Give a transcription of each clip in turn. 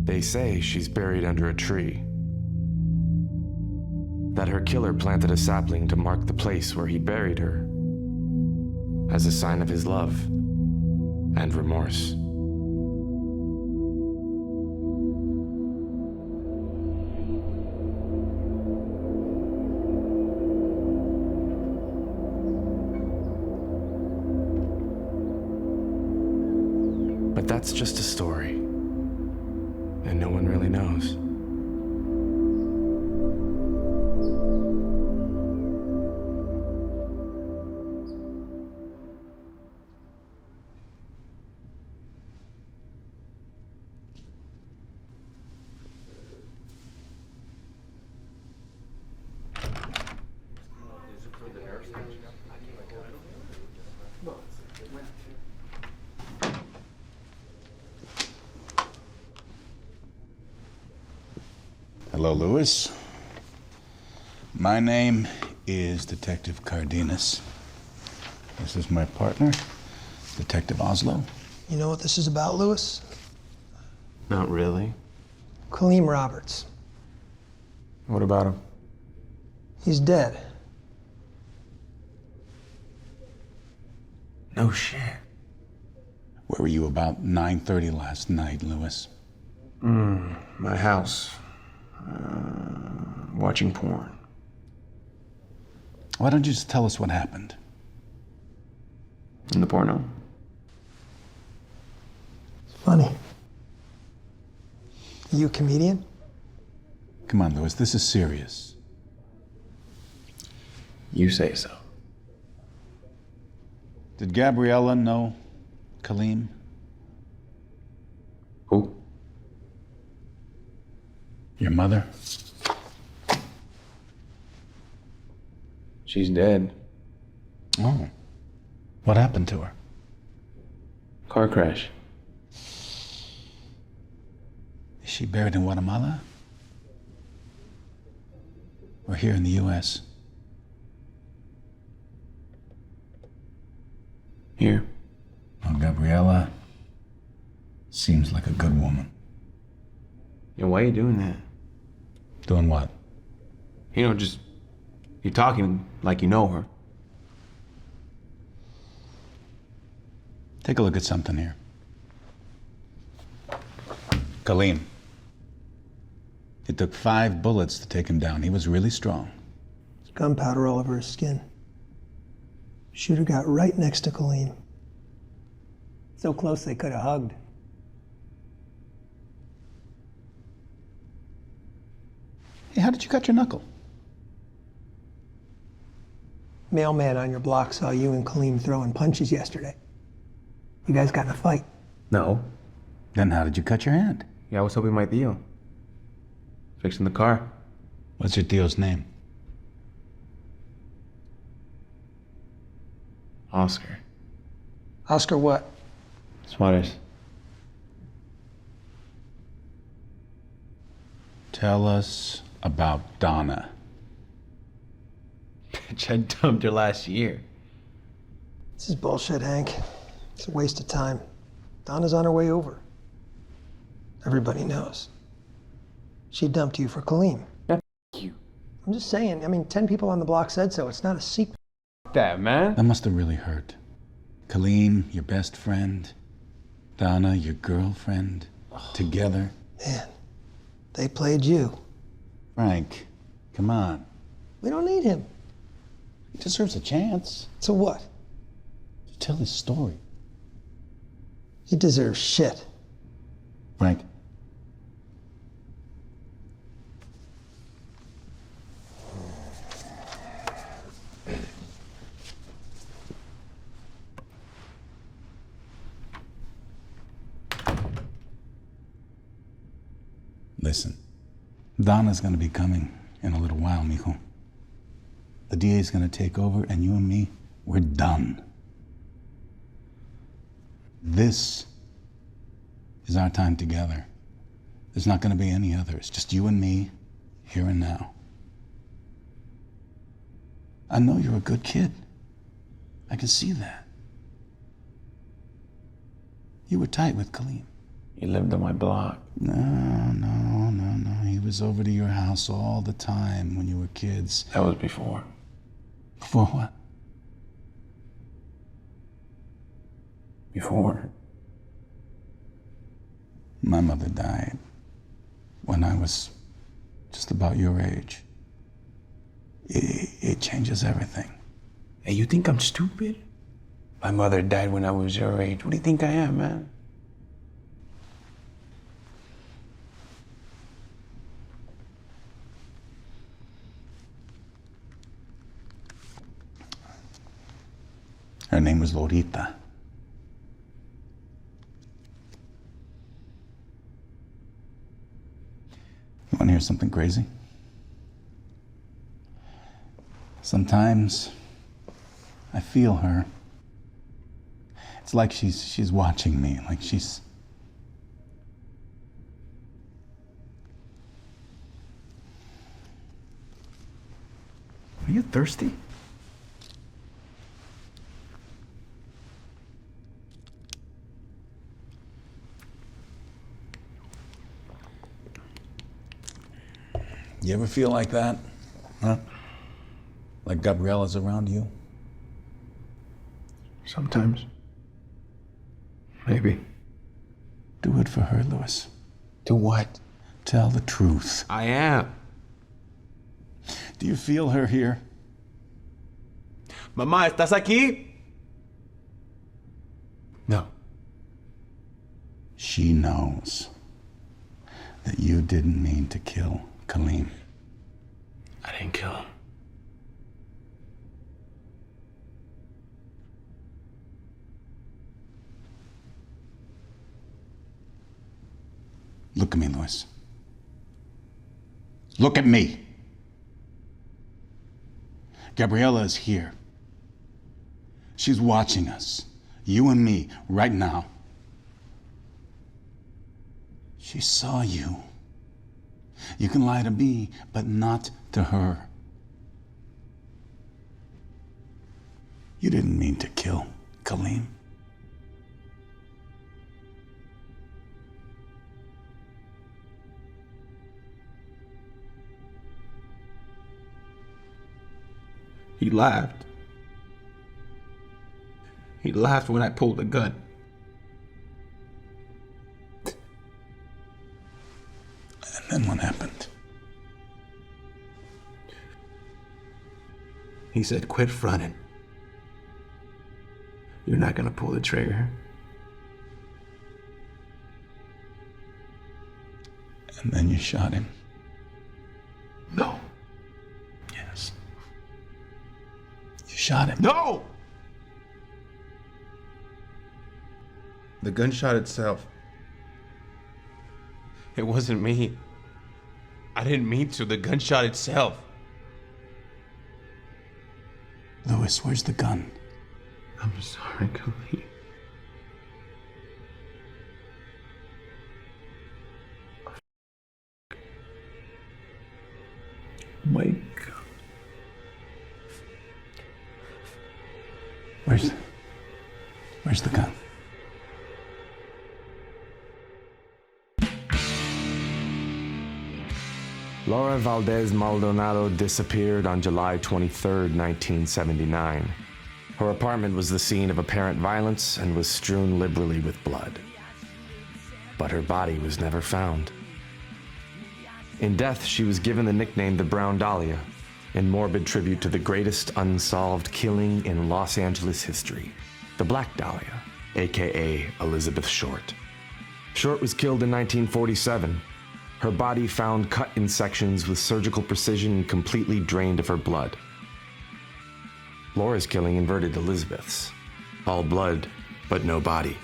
They say she's buried under a tree. That her killer planted a sapling to mark the place where he buried her, as a sign of his love and remorse. But that's just a story, and no one really knows. Hello, Lewis. My name is Detective Cardenas. This is my partner, Detective Oslo. You know what this is about, Lewis? Not really. Kaleem Roberts. What about him? He's dead. No shit. Where were you about 9:30 last night, Lewis? My house. Watching porn. Why don't you just tell us what happened? In the porno? It's funny. You a comedian? Come on, Lewis, this is serious. You say so. Did Gabriella know Kaleem? Who? Your mother? She's dead. Oh. What happened to her? Car crash. Is she buried in Guatemala? Or here in the U.S.? Here. Well, Gabriella seems like a good woman. Yeah, why are you doing that? Doing what? You know, just... You're talking like you know her. Take a look at something here. Kaleem. It took 5 bullets to take him down. He was really strong. There's gunpowder all over his skin. Shooter got right next to Kaleem. So close they could have hugged. Hey, how did you cut your knuckle? Mailman on your block saw you and Kaleem throwing punches yesterday. You guys got in a fight. No. Then how did you cut your hand? Yeah, I was helping my Theo. Fixing the car. What's your Theo's name? Oscar. Oscar what? Suarez. Tell us about Donna. Bitch, I dumped her last year. This is bullshit, Hank. It's a waste of time. Donna's on her way over. Everybody knows. She dumped you for Kaleem. Yeah, you. I'm just saying, 10 people on the block said so. It's not a secret. That, man. That must have really hurt. Kaleem, your best friend. Donna, your girlfriend. Together. Man, they played you. Frank, come on. We don't need him. He deserves a chance So what? to tell his story. He deserves shit. Frank. Listen, Donna's gonna be coming in a little while, mijo. The DA's gonna take over, and you and me, we're done. This is our time together. There's not gonna be any other. It's just you and me, here and now. I know you're a good kid. I can see that. You were tight with Kaleem. He lived on my block. No. He was over to your house all the time when you were kids. That was before. Before what? Before. My mother died when I was just about your age. It changes everything. Hey, you think I'm stupid? My mother died when I was your age. What do you think I am, man? Her name was Lorita. You want to hear something crazy? Sometimes I feel her. It's like she's watching me, like she's... Are you thirsty? You ever feel like that? Huh? Like Gabriella's around you? Sometimes. Maybe. Do it for her, Louis. Do what? Tell the truth. I am. Do you feel her here? Mamá, ¿estás aquí? No. She knows that you didn't mean to kill Kaleem. I didn't kill him. Look at me, Louis. Look at me. Gabriella is here. She's watching us, you and me, right now. She saw you. You can lie to me, but not to her. You didn't mean to kill Kaleem. He laughed. He laughed when I pulled the gun. And then what happened? He said, quit fronting. You're not gonna pull the trigger. And then you shot him. No. Yes. You shot him. No! The gunshot itself. It wasn't me. I didn't mean to. The gunshot itself. Louis, where's the gun? I'm sorry, Khalid. My God. Where's the gun? Laura Valdez Maldonado disappeared on July 23, 1979. Her apartment was the scene of apparent violence and was strewn liberally with blood. But her body was never found. In death, she was given the nickname the Brown Dahlia, in morbid tribute to the greatest unsolved killing in Los Angeles history, the Black Dahlia, aka Elizabeth Short. Short was killed in 1947. Her body found cut in sections with surgical precision and completely drained of her blood. Laura's killing inverted Elizabeth's. All blood, but no body.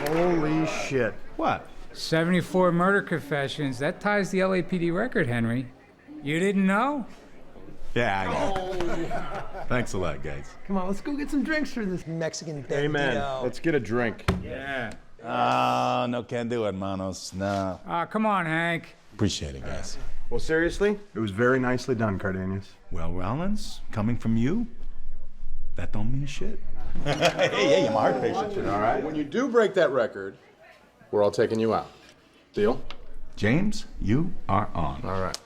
Holy shit. What? 74 murder confessions. That ties the LAPD record, Henry. You didn't know? Yeah, I know. Thanks a lot, guys. Come on, let's go get some drinks for this Mexican bandito. Amen. Let's get a drink. Yeah. Ah, no can do, hermanos. No. Come on, Hank. Appreciate it, guys. Well, seriously, it was very nicely done, Cardenas. Well, Rollins, coming from you, that don't mean shit. Hey, I'm a heart patient. All right. When you do break that record, we're all taking you out. Deal? James, you are on. All right.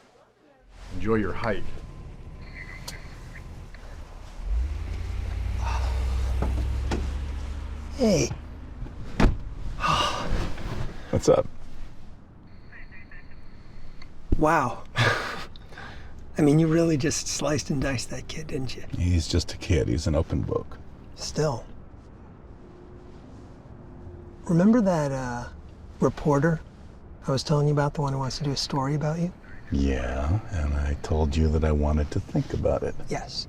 Enjoy your hike. Hey, What's up? wow. I mean, you really just sliced and diced that kid, didn't you? He's just a kid. He's an open book. Still. Remember that reporter I was telling you about, the one who wants to do a story about you? Yeah, and I told you that I wanted to think about it. Yes.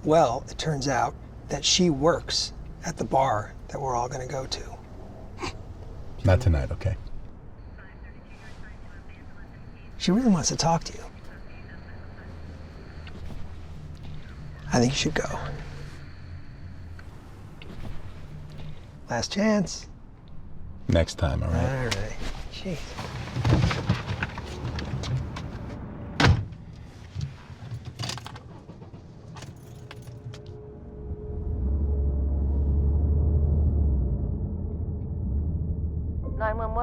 Well, it turns out that she works at the bar that we're all gonna go to. Not tonight, okay? She really wants to talk to you. I think you should go. Last chance. Next time, all right? All right. Jeez.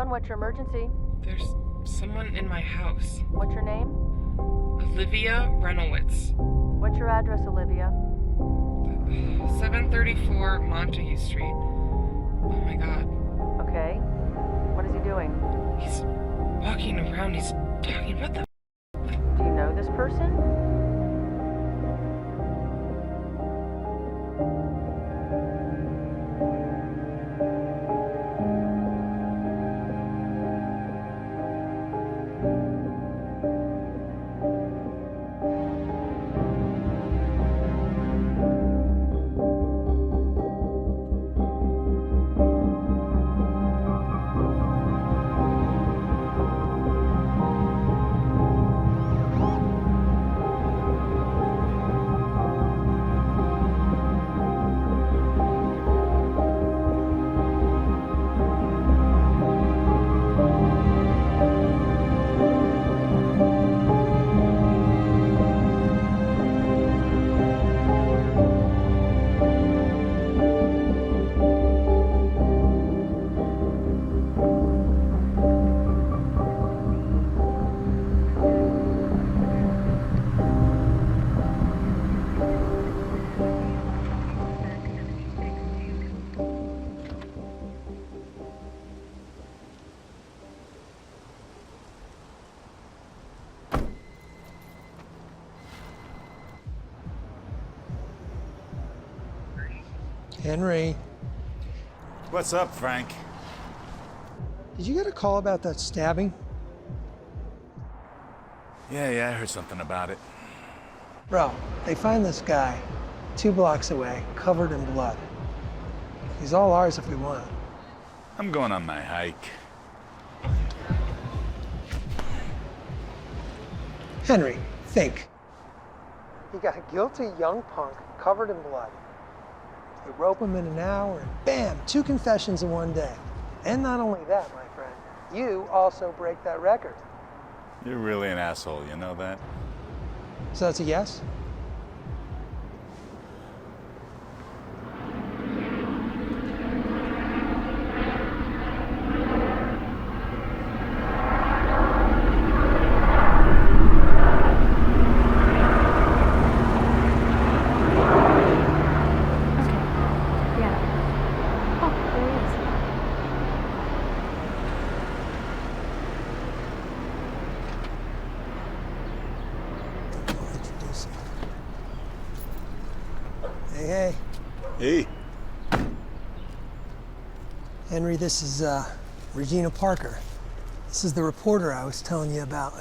What's your emergency? There's someone in my house. What's your name? Olivia Renowitz. What's your address, Olivia? 734 Montague Street. Oh my god. Okay. What is he doing? He's walking around. He's talking about the... Do you know this person? Henry, What's up, Frank? did you get a call about that stabbing? Yeah, I heard something about it. Bro, they find this guy 2 blocks away, covered in blood. He's all ours if we want him. I'm going on my hike. Henry, think. You got a guilty young punk covered in blood. You rope him in an hour and bam, 2 confessions in one day. And not only that, my friend, you also break that record. You're really an asshole, you know that? So that's a yes? Hey. Hey. Henry, this is Regina Parker. This is the reporter I was telling you about.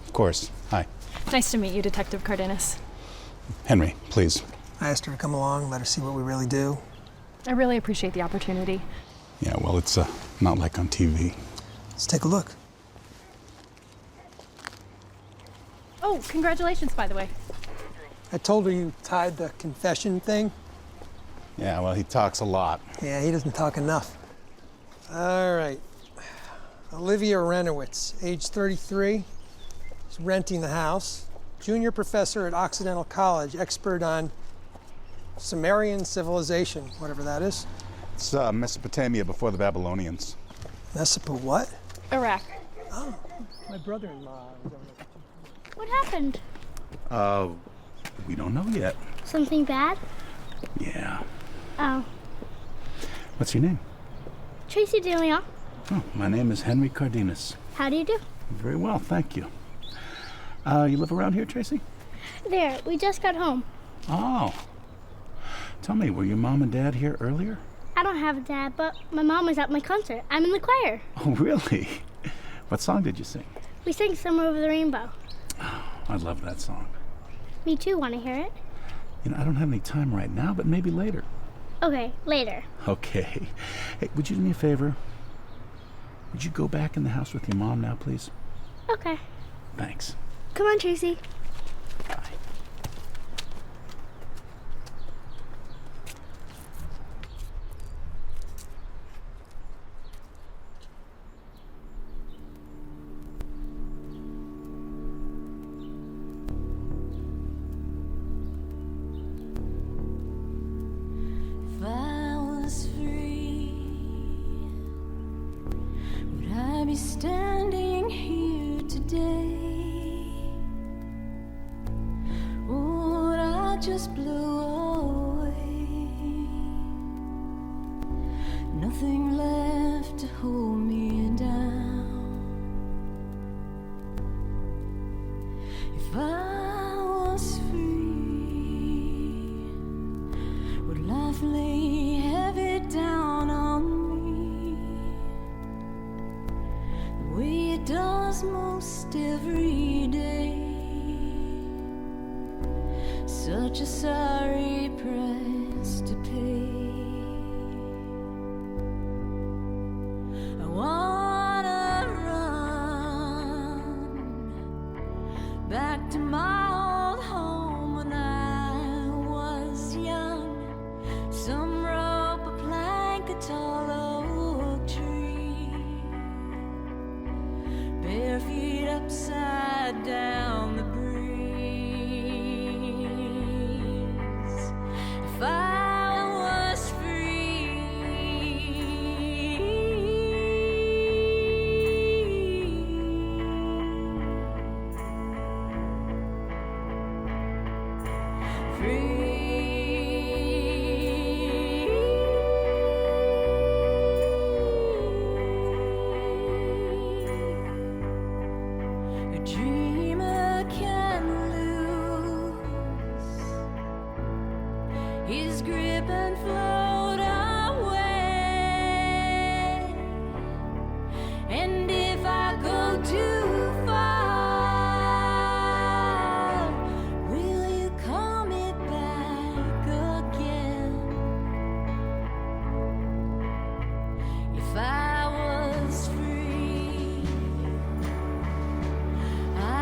Of course. Hi. Nice to meet you, Detective Cardenas. Henry, please. I asked her to come along, let her see what we really do. I really appreciate the opportunity. Yeah, well, it's not like on TV. Let's take a look. Oh, congratulations, by the way. I told her you tied the confession thing. Yeah, well, he talks a lot. Yeah, he doesn't talk enough. All right. Olivia Renowitz, age 33. She's renting the house. Junior professor at Occidental College, expert on Sumerian civilization, whatever that is. It's Mesopotamia before the Babylonians. Mesopo what? Iraq. Oh, my brother-in-law was over there. What happened? We don't know yet. Something bad? Yeah. Oh. What's your name? Tracy DeLeon. Oh, my name is Henry Cardenas. How do you do? Very well, thank you. You live around here, Tracy? There, we just got home. Oh. Tell me, were your mom and dad here earlier? I don't have a dad, but my mom was at my concert. I'm in the choir. Oh, really? What song did you sing? We sang Summer Over the Rainbow. Oh, I love that song. Me too, want to hear it? You know, I don't have any time right now, but maybe later. Okay, later. Okay. Hey, would you do me a favor? Would you go back in the house with your mom now, please? Okay. Thanks. Come on, Tracy. Bye. If I was free, would I be standing here today? Or would I just blow away? Nothing left to hold me down. If I was free, would life lay heavy down on me the way it does most every day? Such a sorry price to pay. I wanna run back to my old home when I was young. Some rope, a plank, a tall oak tree, bare feet upside down the breeze. If I was a dreamer can lose his grip and float away. And if I go too far, will you call me back again? If I was free, I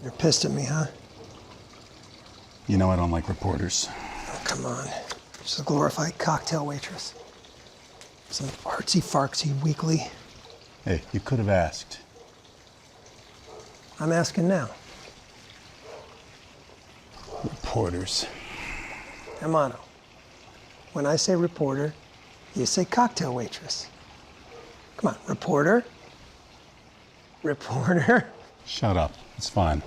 You're pissed at me, huh? You know I don't like reporters. Oh, come on. Just a glorified cocktail waitress. Some artsy-fartsy weekly. Hey, you could have asked. I'm asking now. Reporters. Hermano, when I say reporter, you say cocktail waitress. Come on, reporter? Reporter? Shut up. It's fine.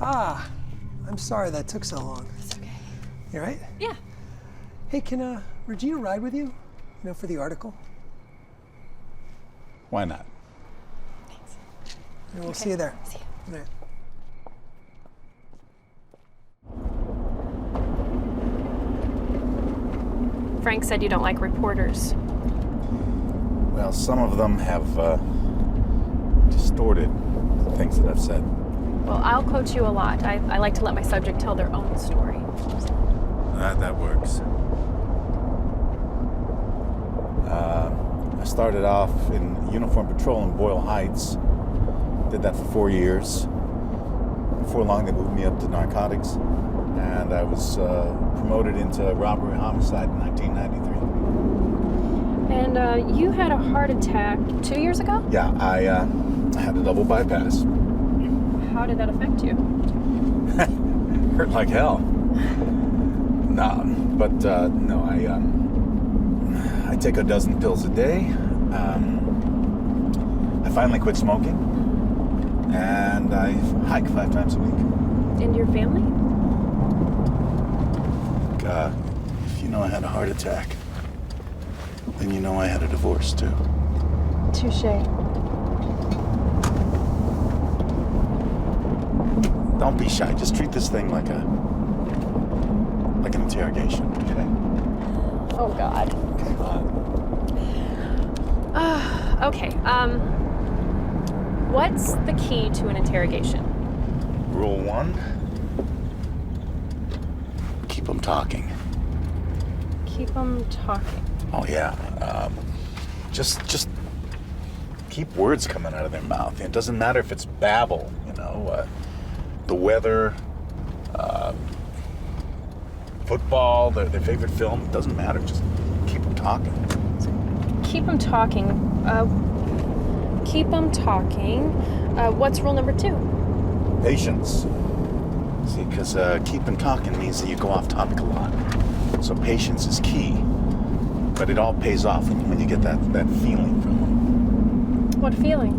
Ah, I'm sorry that took so long. It's okay. You all right? Yeah. Hey, can Regina ride with you? You know, for the article? Why not? Thanks. And we'll see you there. See you. There. Frank said you don't like reporters. Well, some of them have distorted things that I've said. Well, I'll quote you a lot. I like to let my subject tell their own story. That works. I started off in uniform patrol in Boyle Heights. Did that for 4 years. Before long, they moved me up to narcotics, and I was promoted into robbery and homicide in 1993. And you had a heart attack 2 years ago? Yeah, I had a double bypass. How did that affect you? Hurt like hell. No, I take a dozen pills a day. I finally quit smoking, and I hike 5 times a week. And your family? God, if you know I had a heart attack, then you know I had a divorce too. Touché. Don't be shy. Just treat this thing like an interrogation, okay? Oh, God. Come on. Okay, what's the key to an interrogation? Rule 1. Keep them talking. Keep them talking. Oh, yeah. Just keep words coming out of their mouth. It doesn't matter if it's babble, you know, the weather, football, their favorite film. It doesn't matter. Just keep them talking. Keep them talking. Keep them talking. What's rule number 2? Patience. See, because keeping talking means that you go off topic a lot. So patience is key. But it all pays off when you get that feeling from them. What feeling?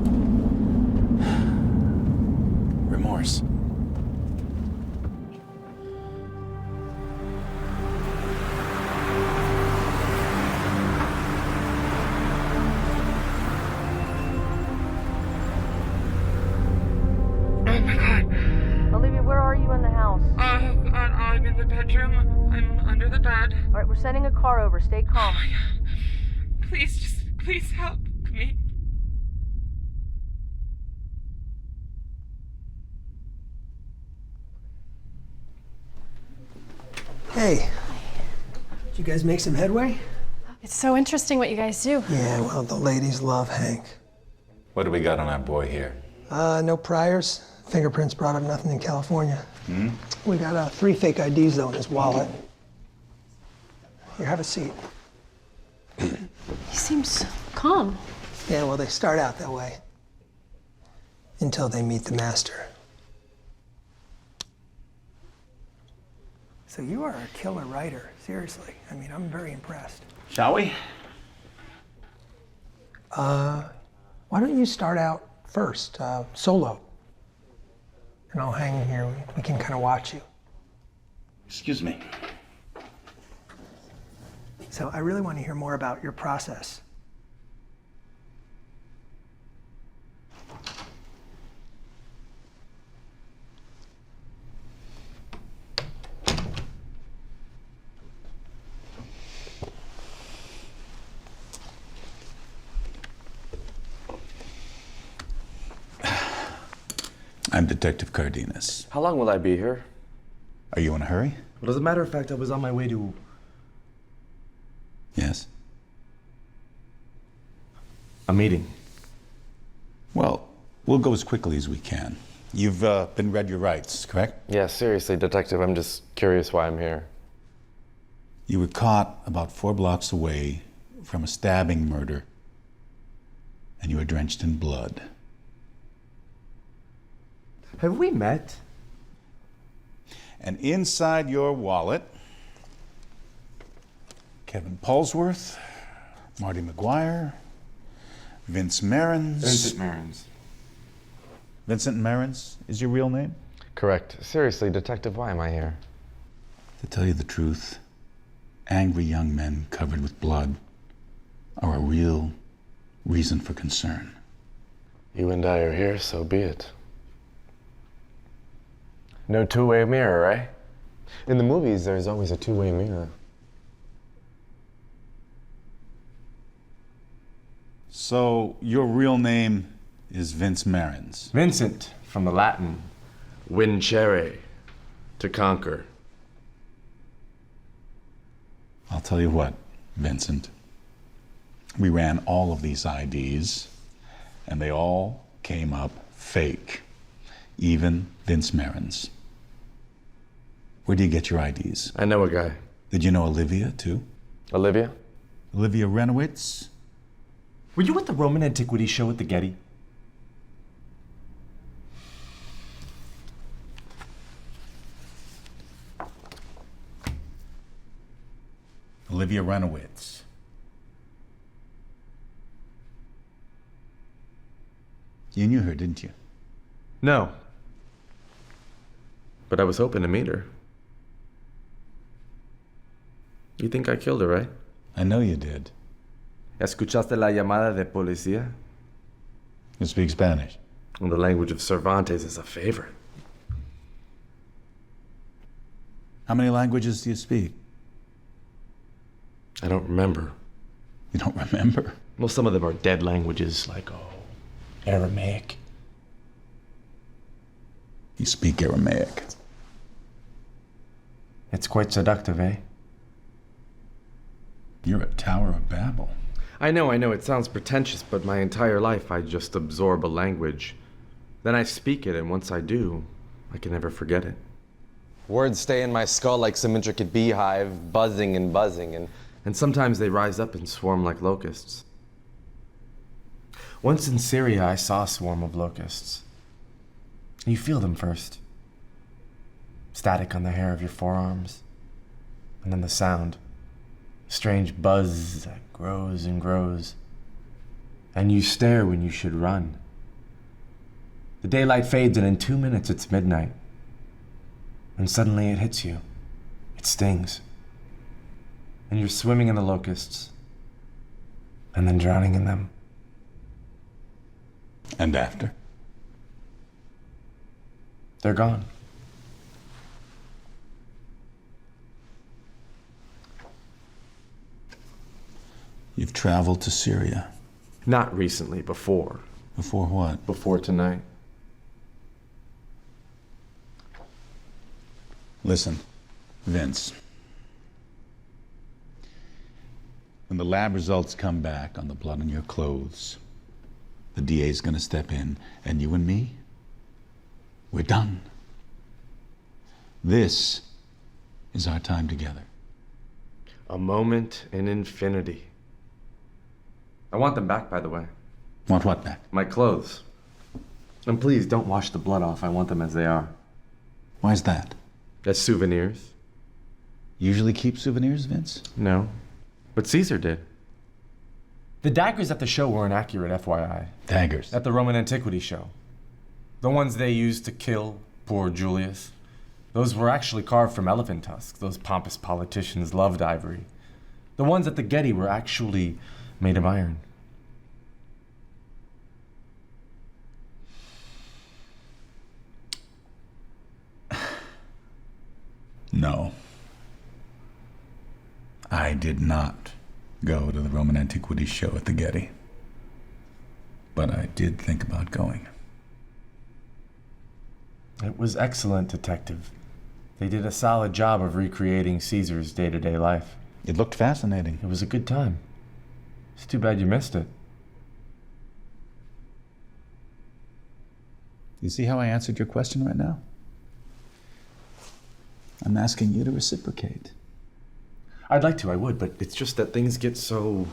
Remorse. Oh my god. Olivia, where are you in the house? I'm in the bedroom. I'm under the bed. All right, we're sending a car over. Stay calm. Oh my god. Please help me. Hey. Did you guys make some headway? It's so interesting what you guys do. Yeah, well, the ladies love Hank. What do we got on our boy here? No priors. Fingerprints brought up nothing in California. We got 3 fake IDs, though, in his wallet. Here, have a seat. He seems calm. Yeah, well, they start out that way. Until they meet the master. So you are a killer writer, seriously. I mean, I'm very impressed. Shall we? Why don't you start out first, solo? And I'll hang here. We can kind of watch you. Excuse me. So I really want to hear more about your process. I'm Detective Cardenas. How long will I be here? Are you in a hurry? Well, as a matter of fact, I was on my way to... Yes? a meeting. Well, we'll go as quickly as we can. You've been read your rights, correct? Yeah, seriously, Detective, I'm just curious why I'm here. You were caught about 4 blocks away from a stabbing murder, and you were drenched in blood. Have we met? And inside your wallet, Kevin Paulsworth, Marty McGuire, Vince Marins. Vincent Marins. Vincent Marins is your real name? Correct. Seriously, Detective, why am I here? To tell you the truth, angry young men covered with blood are a real reason for concern. You and I are here, so be it. No two-way mirror, right? In the movies, there's always a two-way mirror. So, your real name is Vince Marins? Vincent, from the Latin, vincere, to conquer. I'll tell you what, Vincent. We ran all of these IDs, and they all came up fake. Even Vince Marins. Where do you get your IDs? I know a guy. Did you know Olivia, too? Olivia? Olivia Renowitz? Were you at the Roman Antiquity show at the Getty? Olivia Renowitz. You knew her, didn't you? No. But I was hoping to meet her. You think I killed her, right? I know you did. ¿Escuchaste la llamada de policía? You speak Spanish? Well, the language of Cervantes is a favorite. How many languages do you speak? I don't remember. You don't remember? Well, some of them are dead languages, like, Aramaic. You speak Aramaic. It's quite seductive, eh? You're a Tower of Babel. I know, it sounds pretentious, but my entire life I just absorb a language. Then I speak it, and once I do, I can never forget it. Words stay in my skull like some intricate beehive, buzzing and buzzing, and sometimes they rise up and swarm like locusts. Once in Syria, I saw a swarm of locusts. You feel them first. Static on the hair of your forearms, and then the sound. Strange buzz that grows and grows. And you stare when you should run. The daylight fades, and in 2 minutes it's midnight. And suddenly it hits you. It stings. And you're swimming in the locusts, and then drowning in them. And after? They're gone. You've traveled to Syria. Not recently, before. Before what? Before tonight. Listen, Vince. When the lab results come back on the blood on your clothes, the DA's gonna step in, and you and me, we're done. This is our time together. A moment in infinity. I want them back, by the way. Want what back? My clothes. And please, don't wash the blood off. I want them as they are. Why's that? As souvenirs. Usually keep souvenirs, Vince? No. But Caesar did. The daggers at the show were inaccurate, FYI. Daggers? At the Roman Antiquity show. The ones they used to kill poor Julius. Those were actually carved from elephant tusks. Those pompous politicians loved ivory. The ones at the Getty were actually made of iron. No. I did not go to the Roman Antiquities show at the Getty. But I did think about going. It was excellent, Detective. They did a solid job of recreating Caesar's day-to-day life. It looked fascinating. It was a good time. It's too bad you missed it. You see how I answered your question right now? I'm asking you to reciprocate. I'd like to, I would, but it's just that things get so...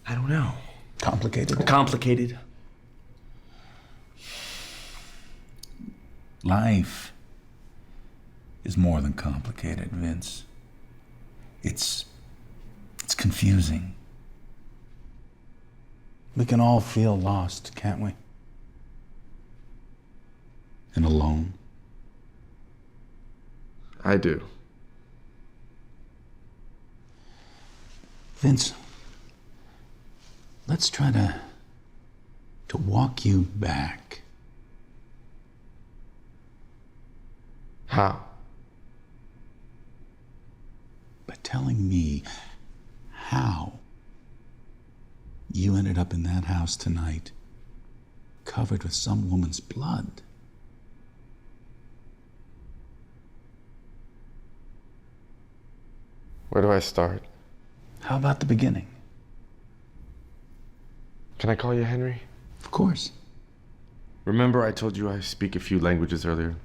I don't know. Complicated? Complicated. Life is more than complicated, Vince. It's confusing. We can all feel lost, can't we? And alone. I do. Vince, let's try to walk you back. How? By telling me how you ended up in that house tonight, covered with some woman's blood. Where do I start? How about the beginning? Can I call you Henry? Of course. Remember I told you I speak a few languages earlier?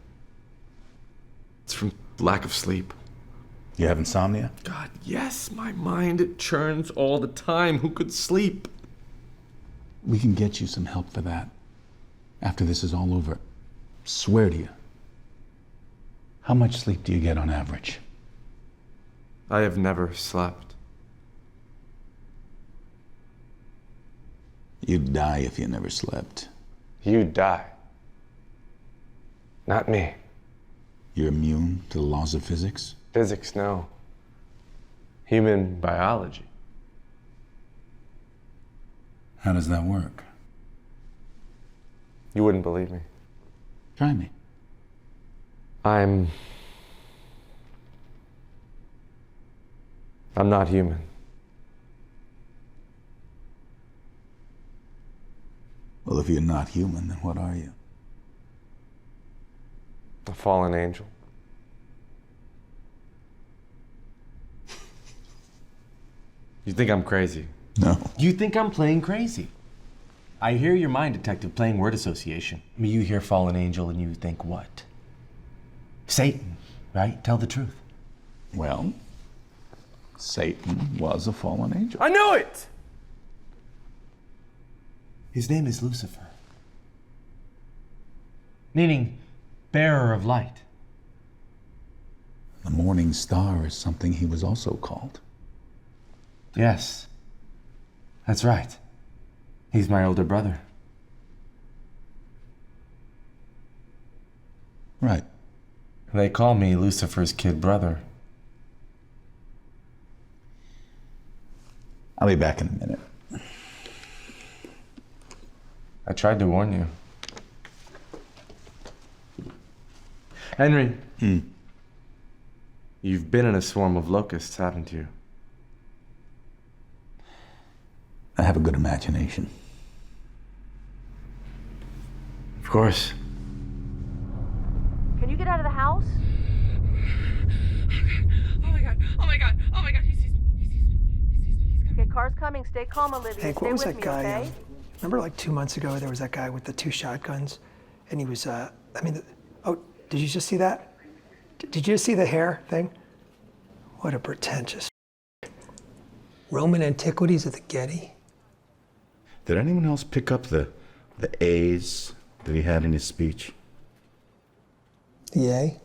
It's from lack of sleep. You have insomnia? God, yes, my mind, it churns all the time. Who could sleep? We can get you some help for that. After this is all over. Swear to you. How much sleep do you get on average? I have never slept. You'd die if you never slept. You'd die. Not me. You're immune to the laws of physics? Physics, no. Human biology. How does that work? You wouldn't believe me. Try me. I'm not human. Well, if you're not human, then what are you? A fallen angel. You think I'm crazy? No. You think I'm playing crazy? I hear your mind detective playing word association. I mean, you hear fallen angel and you think what? Satan, right? Tell the truth. Well, Satan was a fallen angel. I knew it! His name is Lucifer. Meaning, bearer of light. The morning star is something he was also called. Yes, that's right. He's my older brother. Right. They call me Lucifer's kid brother. I'll be back in a minute. I tried to warn you. Henry. You've been in a swarm of locusts, haven't you? I have a good imagination. Of course. Can you get out of the house? Oh my god, oh my god, oh my god, he sees me, he sees me, he sees me, he's coming. Okay, car's coming. Stay calm, Olivia. Hank, Stay what was with that me, guy? okay? Remember like 2 months ago, there was that guy with the 2 shotguns? And he was, oh, did you just see that? Did you just see the hair thing? What a pretentious. Roman antiquities at the Getty? Did anyone else pick up the A's that he had in his speech? The A?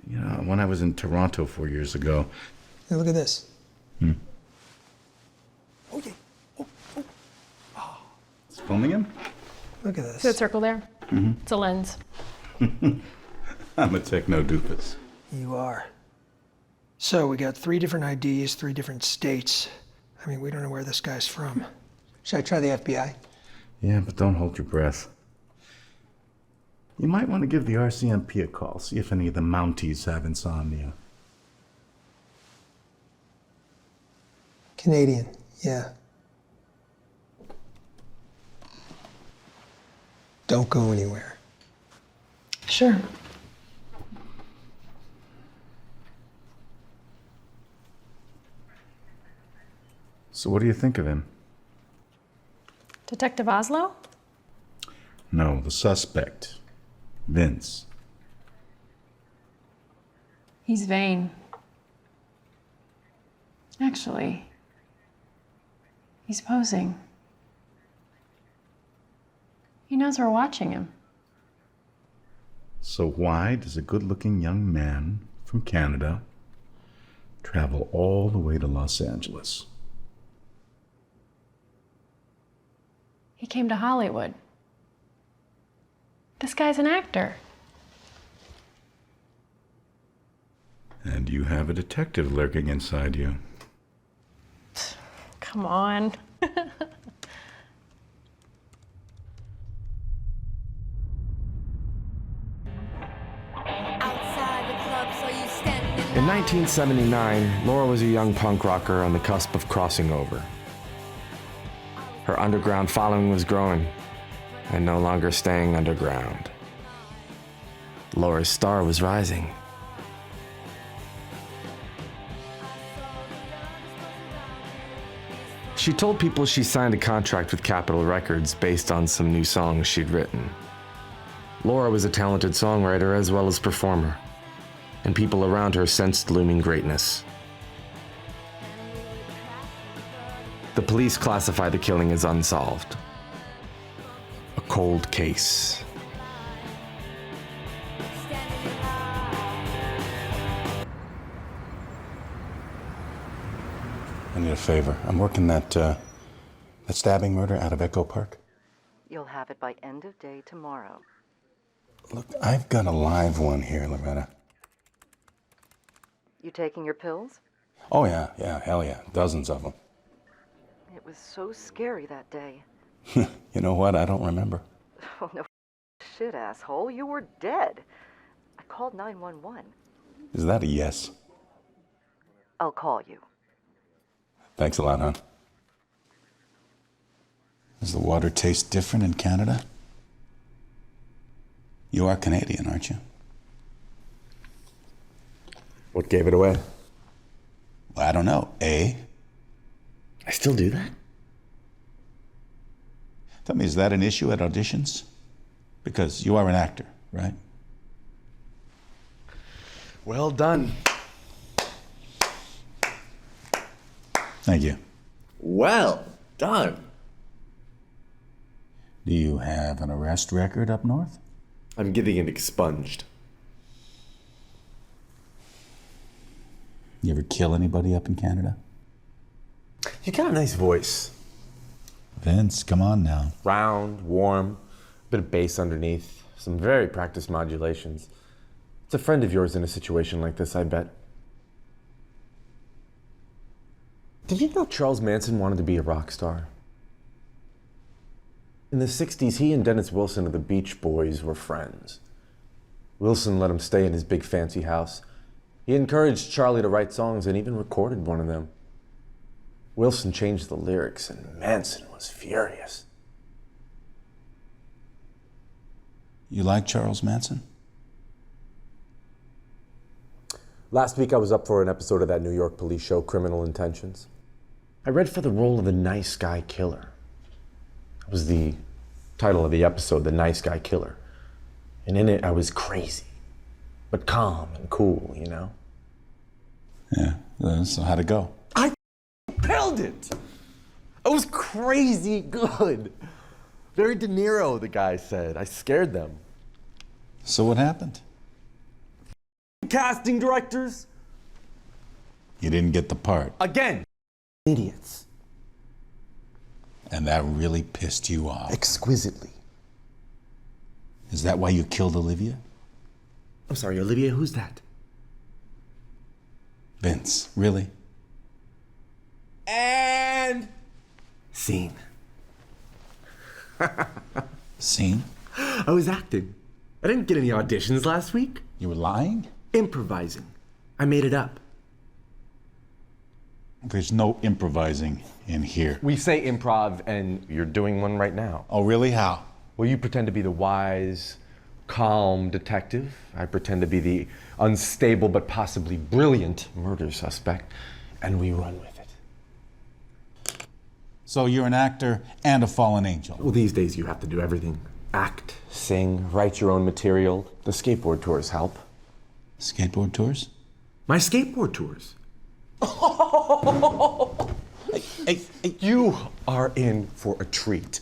You know, when I was in Toronto 4 years ago. Hey, look at this. Oh, yeah. It's filming him? Look at this. See that circle there? It's a lens. I'm a techno-doofus. You are. So we got 3 different IDs, 3 different states. I mean, we don't know where this guy's from. Should I try the FBI? Yeah, but don't hold your breath. You might want to give the RCMP a call, see if any of the Mounties have insomnia. Canadian, yeah. Don't go anywhere. Sure. So what do you think of him? Detective Oslo? No, the suspect. Vince. He's vain. Actually, he's posing. He knows we're watching him. So why does a good-looking young man from Canada travel all the way to Los Angeles? He came to Hollywood. This guy's an actor. And you have a detective lurking inside you. Come on. In 1979, Laura was a young punk rocker on the cusp of crossing over. Her underground following was growing, and no longer staying underground. Laura's star was rising. She told people she signed a contract with Capitol Records based on some new songs she'd written. Laura was a talented songwriter as well as performer, and people around her sensed looming greatness. The police classify the killing as unsolved. A cold case. I need a favor. I'm working that stabbing murder out of Echo Park. You'll have it by end of day tomorrow. Look, I've got a live one here, Loretta. You taking your pills? Oh, yeah, hell yeah. Dozens of them. It was so scary that day. You know what? I don't remember. Oh, no shit, asshole. You were dead. I called 911. Is that a yes? I'll call you. Thanks a lot, hon. Does the water taste different in Canada? You are Canadian, aren't you? What gave it away? Well, I don't know. I still do that? Tell me, is that an issue at auditions? Because you are an actor, right? Well done. Thank you. Well done. Do you have an arrest record up north? I'm getting it expunged. You ever kill anybody up in Canada? You got a nice voice. Vince, come on now. Round, warm, bit of bass underneath, some very practiced modulations. It's a friend of yours in a situation like this, I bet. Did you know Charles Manson wanted to be a rock star? In the 60s, he and Dennis Wilson of the Beach Boys were friends. Wilson let him stay in his big fancy house. He encouraged Charlie to write songs and even recorded one of them. Wilson changed the lyrics and Manson was furious. You like Charles Manson? Last week I was up for an episode of that New York police show, Criminal Intentions. I read for the role of the nice guy killer. That was the title of the episode, The Nice Guy Killer. And in it I was crazy, but calm and cool, you know? Yeah, so how'd it go? I killed it! It was crazy good. Very De Niro, the guy said. I scared them. So what happened? Casting directors. You didn't get the part. Again, idiots. And that really pissed you off. Exquisitely. Is that why you killed Olivia? I'm sorry, Olivia, who's that? Vince, really? And scene. Scene? I was acting. I didn't get any auditions last week. You were lying? Improvising. I made it up. There's no improvising in here. We say improv, and you're doing one right now. Oh, really? How? Well, you pretend to be the wise, calm detective. I pretend to be the unstable but possibly brilliant murder suspect, and we run with it. So you're an actor and a fallen angel. Well, these days you have to do everything. Act, sing, write your own material. The skateboard tours help. Skateboard tours? My skateboard tours. Hey, you are in for a treat.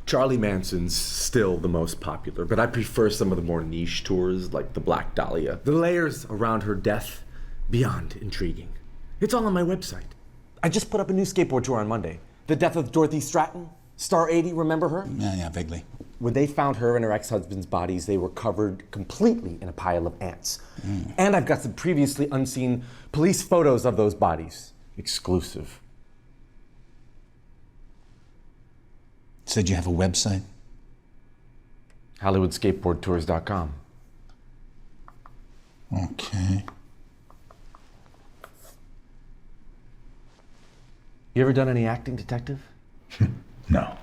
Charlie Manson's still the most popular, but I prefer some of the more niche tours like the Black Dahlia. The layers around her death, beyond intriguing. It's all on my website. I just put up a new skateboard tour on Monday. The death of Dorothy Stratton, Star 80, remember her? Yeah, vaguely. When they found her and her ex-husband's bodies, they were covered completely in a pile of ants. And I've got some previously unseen police photos of those bodies. Exclusive. Said you have a website? HollywoodSkateboardTours.com. Okay. You ever done any acting, detective? No.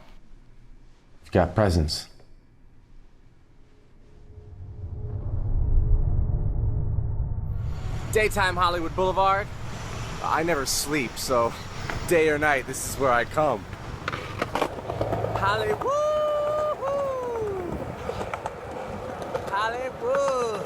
You've got presence. Daytime Hollywood Boulevard. I never sleep, so day or night, this is where I come. Hollywood! Hollywood!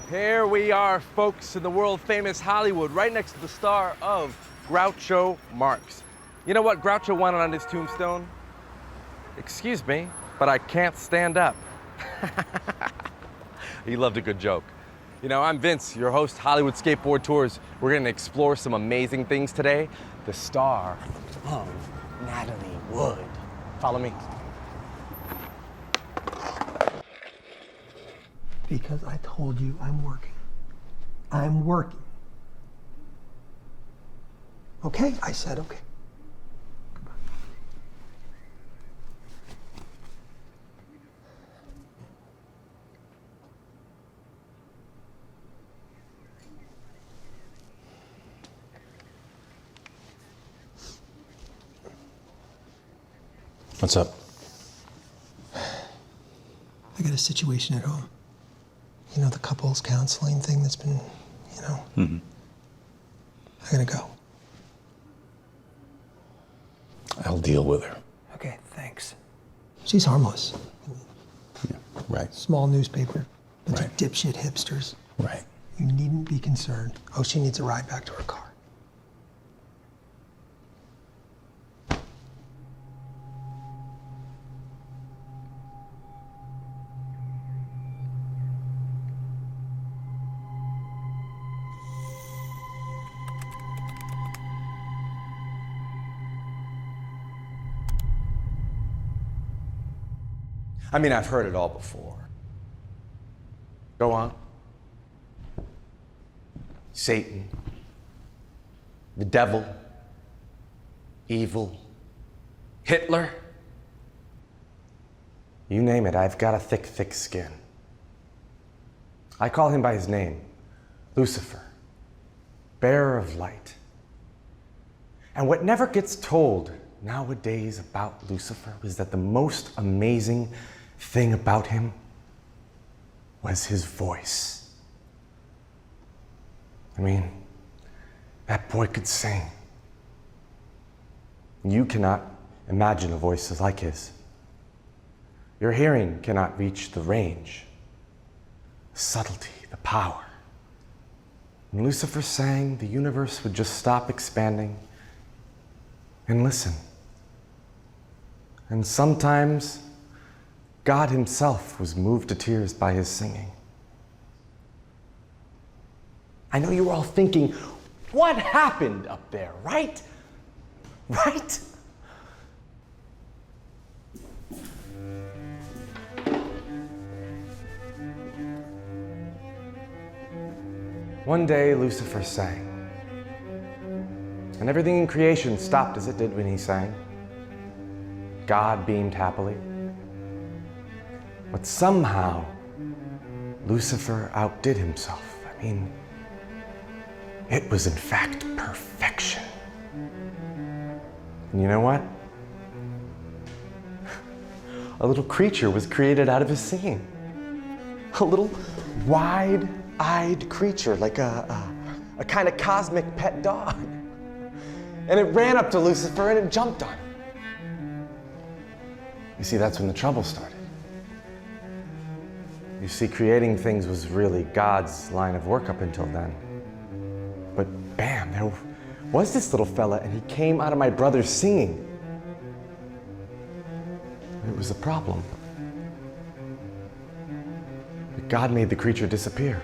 Here we are, folks, in the world-famous Hollywood, right next to the star of Groucho Marx. You know what Groucho wanted on his tombstone? Excuse me, but I can't stand up. He loved a good joke. You know, I'm Vince, your host, Hollywood Skateboard Tours. We're gonna explore some amazing things today. The star of Natalie Wood. Follow me. Because I told you I'm working. I'm working. Okay? I said okay. What's up? I got a situation at home. You know, the couples counseling thing that's been, you know. Mm-hmm. I gotta go. I'll deal with her. Okay, thanks. She's harmless. Yeah, right. Small newspaper, bunch Right. of dipshit hipsters. Right. You needn't be concerned. Oh, she needs a ride back to her car. I mean, I've heard it all before. Go on. Satan, the devil, evil, Hitler. You name it, I've got a thick, thick skin. I call him by his name, Lucifer, bearer of light. And what never gets told nowadays about Lucifer is that the most amazing thing about him was his voice. I mean, that boy could sing. You cannot imagine a voice like his. Your hearing cannot reach the range, the subtlety, the power. When Lucifer sang, the universe would just stop expanding and listen. And sometimes God himself was moved to tears by his singing. I know you were all thinking, what happened up there, right? Right? One day, Lucifer sang. And everything in creation stopped as it did when he sang. God beamed happily. But somehow, Lucifer outdid himself. I mean, it was in fact perfection. And you know what? A little creature was created out of his singing. A little wide-eyed creature, like a kind of cosmic pet dog. And it ran up to Lucifer and it jumped on him. You see, that's when the trouble started. You see, creating things was really God's line of work up until then. But bam, there was this little fella, and he came out of my brother's singing. It was a problem. But God made the creature disappear.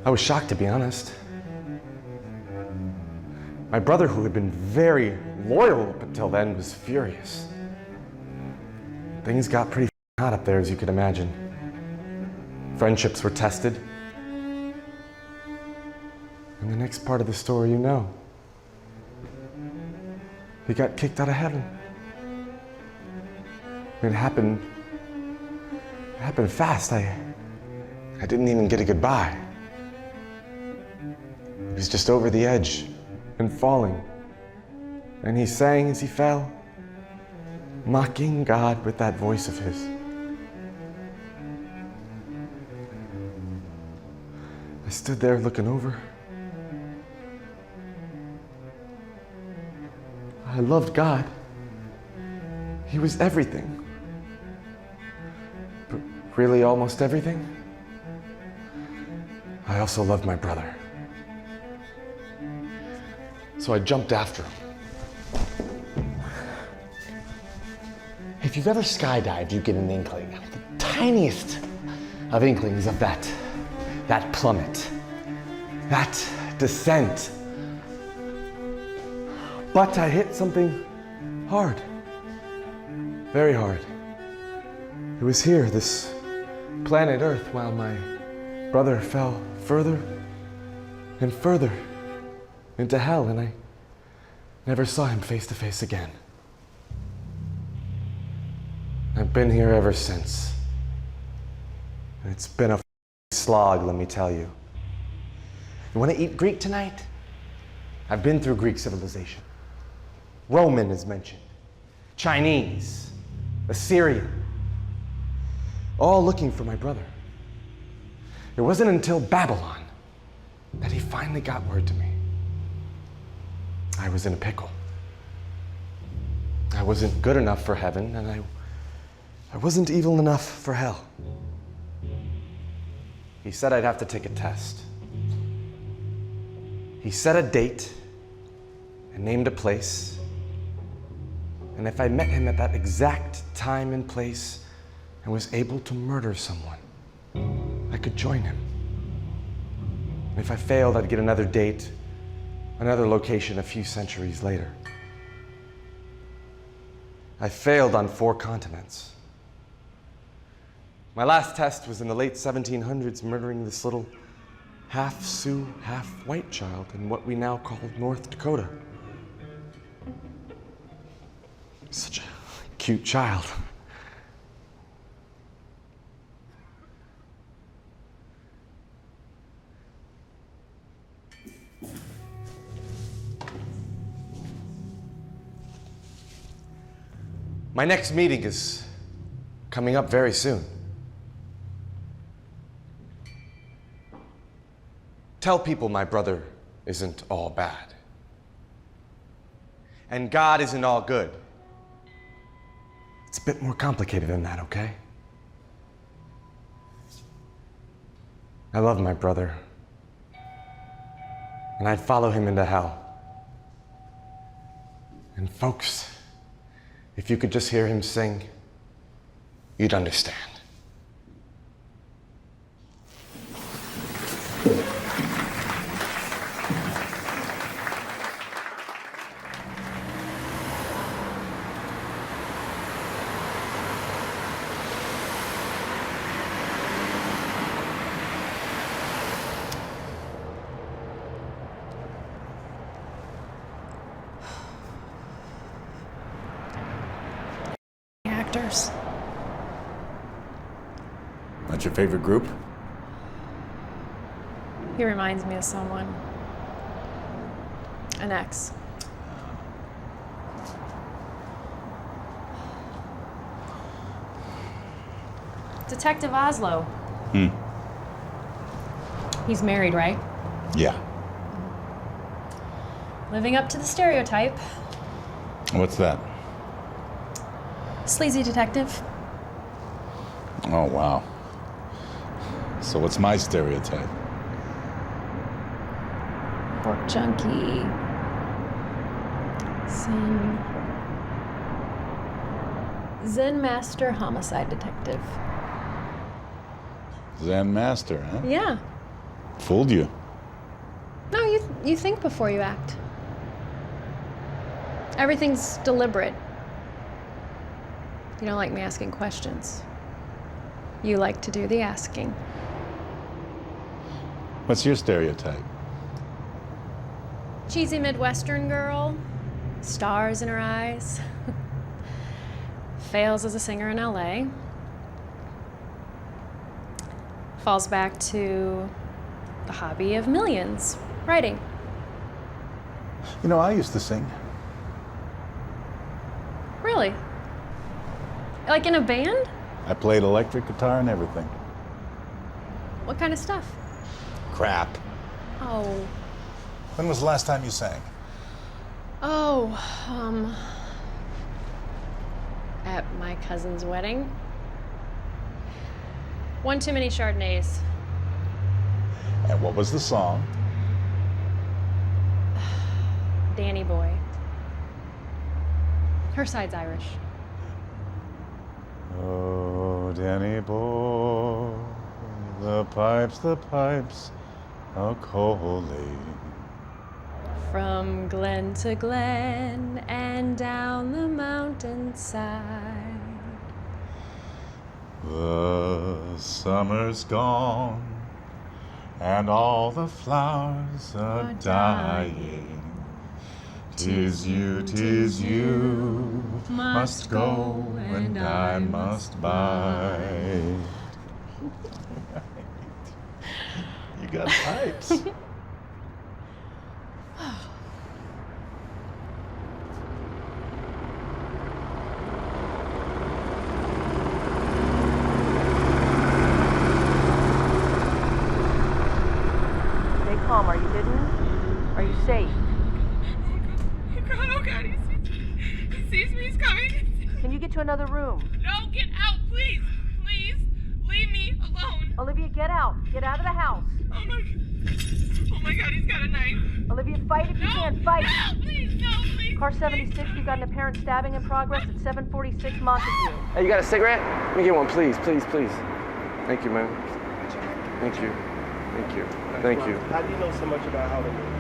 I was shocked, to be honest. My brother, who had been very loyal up until then, was furious. Things got pretty hot up there, as you could imagine. Friendships were tested. And the next part of the story you know. He got kicked out of heaven. It happened fast. I didn't even get a goodbye. He was just over the edge and falling. And he sang as he fell, mocking God with that voice of his. I stood there looking over. I loved God. He was everything. But really almost everything. I also loved my brother. So I jumped after him. If you've ever skydived, you get an inkling, the tiniest of inklings of that plummet, that descent. But I hit something hard, very hard. It was here, this planet Earth, while my brother fell further and further into hell, and I never saw him face to face again. I've been here ever since. And it's been a slog, let me tell you. You want to eat Greek tonight? I've been through Greek civilization. Roman is mentioned. Chinese, Assyrian, all looking for my brother. It wasn't until Babylon that he finally got word to me. I was in a pickle. I wasn't good enough for heaven, and I wasn't evil enough for hell. He said I'd have to take a test. He set a date and named a place. And if I met him at that exact time and place and was able to murder someone, I could join him. And if I failed, I'd get another date, another location a few centuries later. I failed on 4 continents. My last test was in the late 1700s, murdering this little half Sioux, half white child in what we now call North Dakota. Such a cute child. My next meeting is coming up very soon. Tell people my brother isn't all bad. And God isn't all good. It's a bit more complicated than that, okay? I love my brother. And I'd follow him into hell. And folks, if you could just hear him sing, you'd understand. Actors. That's your favorite group? He reminds me of someone. An ex. Detective Oslo. Hmm. He's married, right? Yeah. Living up to the stereotype. What's that? Sleazy detective. Oh, wow. So what's my stereotype? Pork junkie. Zen master homicide detective. Zen master, huh? Yeah. Fooled you. No, you think before you act. Everything's deliberate. You don't like me asking questions. You like to do the asking. What's your stereotype? Cheesy Midwestern girl, stars in her eyes. Fails as a singer in LA. Falls back to the hobby of millions, writing. You know, I used to sing. Really? Like in a band? I played electric guitar and everything. What kind of stuff? Crap. Oh. When was the last time you sang? At my cousin's wedding. One too many Chardonnays. And what was the song? Danny Boy. Her side's Irish. Oh, Danny boy, the pipes are calling. From glen to glen and down the mountainside. The summer's gone and all the flowers are dying. 'Tis you, must go and I must bide. You got pipes. Stay calm. Are you hidden? Are you safe? Oh God, he sees me, he's coming. Can you get to another room? No, get out, please. Please, leave me alone. Olivia, get out. Get out of the house. Oh my God, he's got a knife. Olivia, fight if you can. Fight. No, please, no, please. Car 76, we've got an apparent stabbing in progress at 746 Montague. Hey, you got a cigarette? Let me get one, please, please, please. Thank you, man. Thank you. Thank you. Thank you. How do you know so much about Hollywood?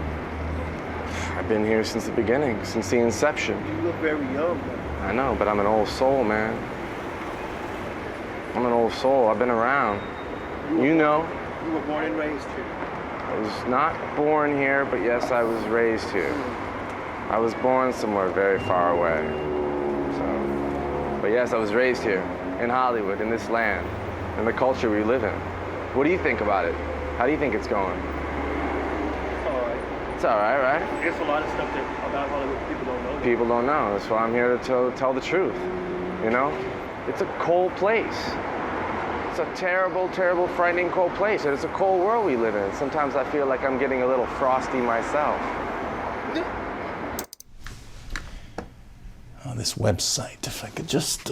I've been here since the beginning, since the inception. You look very young, man. I know, but I'm an old soul, man. I'm an old soul. I've been around. You know. You were born and raised here. I was not born here, but yes, I was raised here. I was born somewhere very far away. But yes, I was raised here, in Hollywood, in this land, in the culture we live in. What do you think about it? How do you think it's going? All right. It's all right, right? There's a lot of stuff about Hollywood people don't know. People don't know. That's why I'm here to tell the truth. You know? It's a cold place. It's a terrible, terrible, frightening cold place. And it's a cold world we live in. Sometimes I feel like I'm getting a little frosty myself. Oh, this website, if I could just,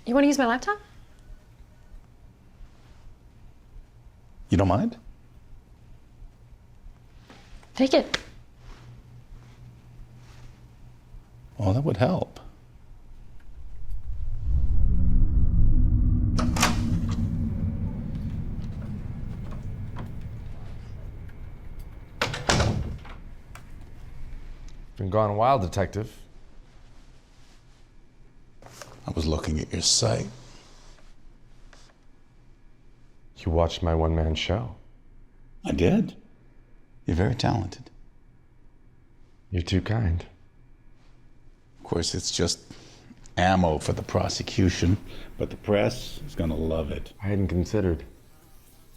You want to use my laptop? You don't mind? Take it. Well, that would help. Been gone a while, Detective. I was looking at your site. You watched my one-man show. I did. You're very talented. You're too kind. Of course, it's just ammo for the prosecution, but the press is gonna love it. I hadn't considered.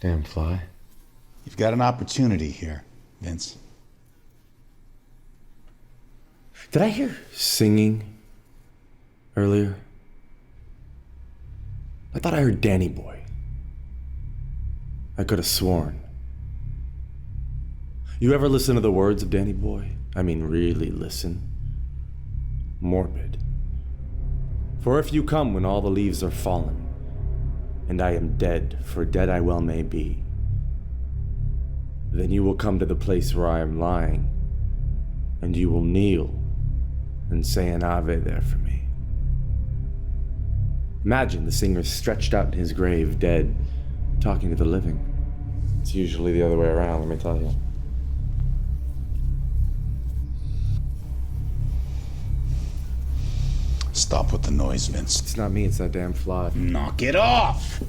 Damn fly. You've got an opportunity here, Vince. Did I hear singing earlier? I thought I heard Danny Boy. I could have sworn. You ever listen to the words of Danny Boy? I mean, really listen. Morbid. For if you come when all the leaves are fallen, and I am dead, for dead I well may be, then you will come to the place where I am lying, and you will kneel and say an Ave there for me. Imagine the singer stretched out in his grave, dead, talking to the living. It's usually the other way around, let me tell you. Stop with the noise, Vince. It's not me, it's that damn fly. Knock it off!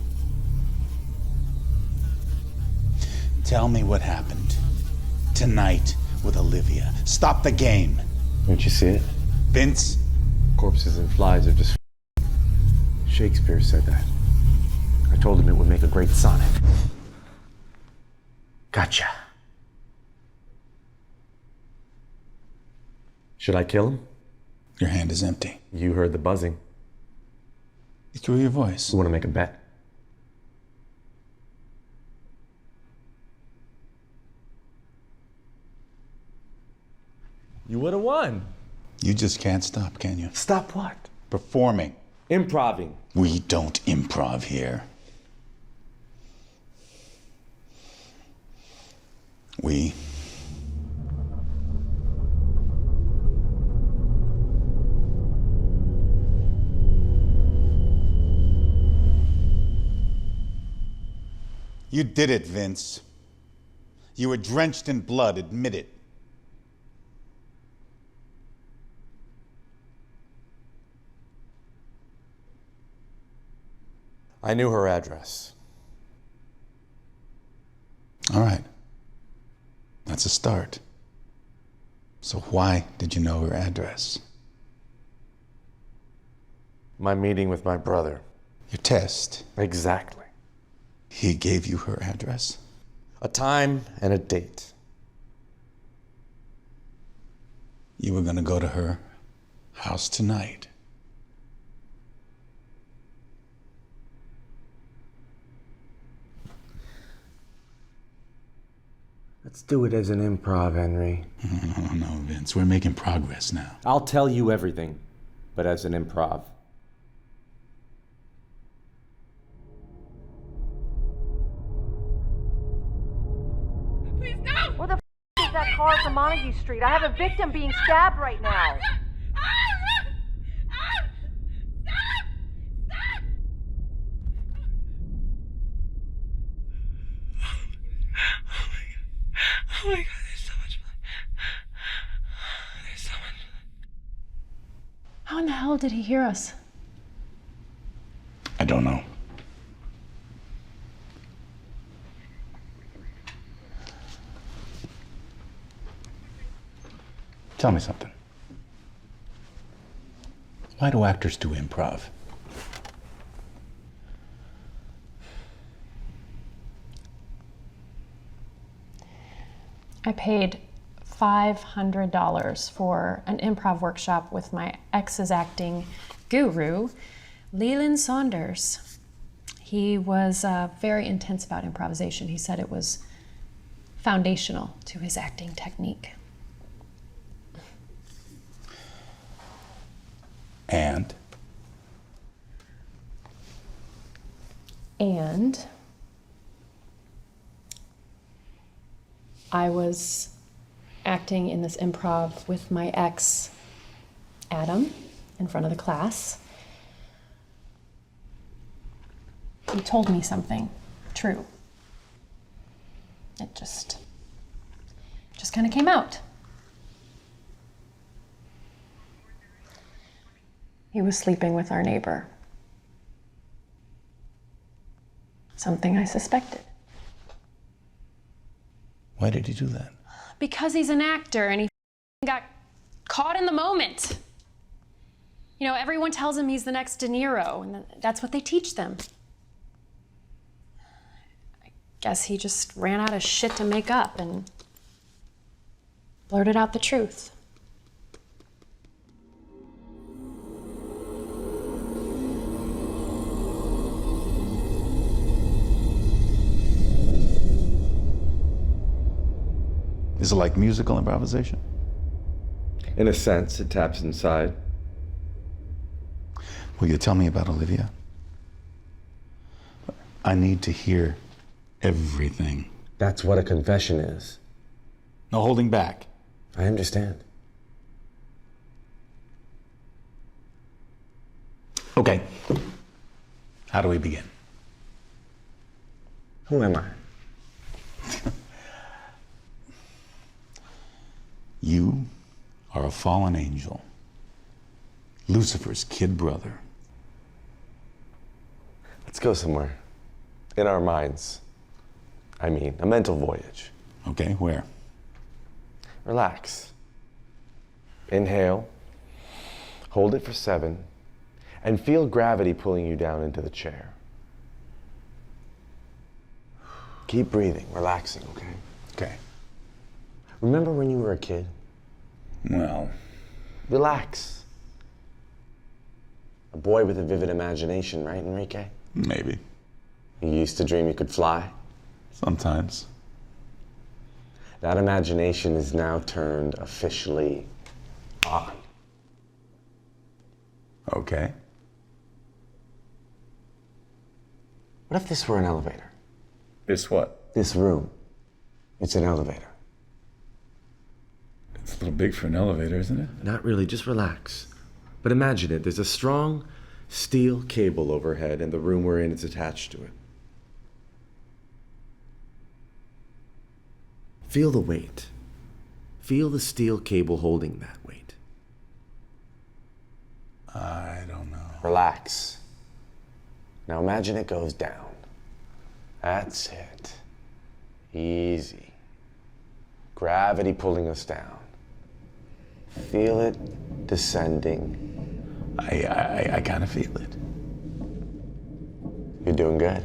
Tell me what happened tonight with Olivia. Stop the game. Don't you see it? Vince? Corpses and flies are just Shakespeare said that. I told him it would make a great sonnet. Gotcha. Should I kill him? Your hand is empty. You heard the buzzing. It threw your voice. You want to make a bet? You would have won. You just can't stop, can you? Stop what? Performing. Improving. We don't improv here. We... You did it, Vince. You were drenched in blood, admit it. I knew her address. All right. That's a start. So why did you know her address? My meeting with my brother. Your test. Exactly. He gave you her address? A time and a date. You were gonna go to her house tonight. Let's do it as an improv, Henry. No, Vince, we're making progress now. I'll tell you everything, but as an improv. Please, no! Where the is that car from Montague Street? I have a victim being stabbed right now. Oh my God, there's so much blood. There's so much blood. How in the hell did he hear us? I don't know. Tell me something. Why do actors do improv? I paid $500 for an improv workshop with my ex's acting guru, Leland Saunders. He was very intense about improvisation. He said it was foundational to his acting technique. And I was acting in this improv with my ex, Adam, in front of the class. He told me something true. It just kind of came out. He was sleeping with our neighbor. Something I suspected. why did he do that? Because he's an actor and he got caught in the moment. You know, everyone tells him he's the next De Niro, and that's what they teach them. I guess he just ran out of shit to make up and blurted out the truth. Is it like musical improvisation? In a sense, it taps inside. Will you tell me about Olivia? I need to hear everything. That's what a confession is. No holding back. I understand. Okay. How do we begin? Who am I? You are a fallen angel. Lucifer's kid brother. Let's go somewhere. In our minds. I mean, a mental voyage. Okay, where? Relax. Inhale. Hold it for 7. And feel gravity pulling you down into the chair. Keep breathing, relaxing, okay? Okay. Remember when you were a kid? Well, relax. A boy with a vivid imagination, right, Enrique? maybe. You used to dream you could fly? Sometimes. That imagination is now turned officially on. Okay. What if this were an elevator? This what? This room. It's an elevator. It's a little big for an elevator, isn't it? Not really, just relax. But imagine it, there's a strong steel cable overhead and the room we're in is attached to it. Feel the weight. Feel the steel cable holding that weight. I don't know. Relax. Now imagine it goes down. That's it. Easy. Gravity pulling us down. Feel it descending. I kind of feel it. You're doing good.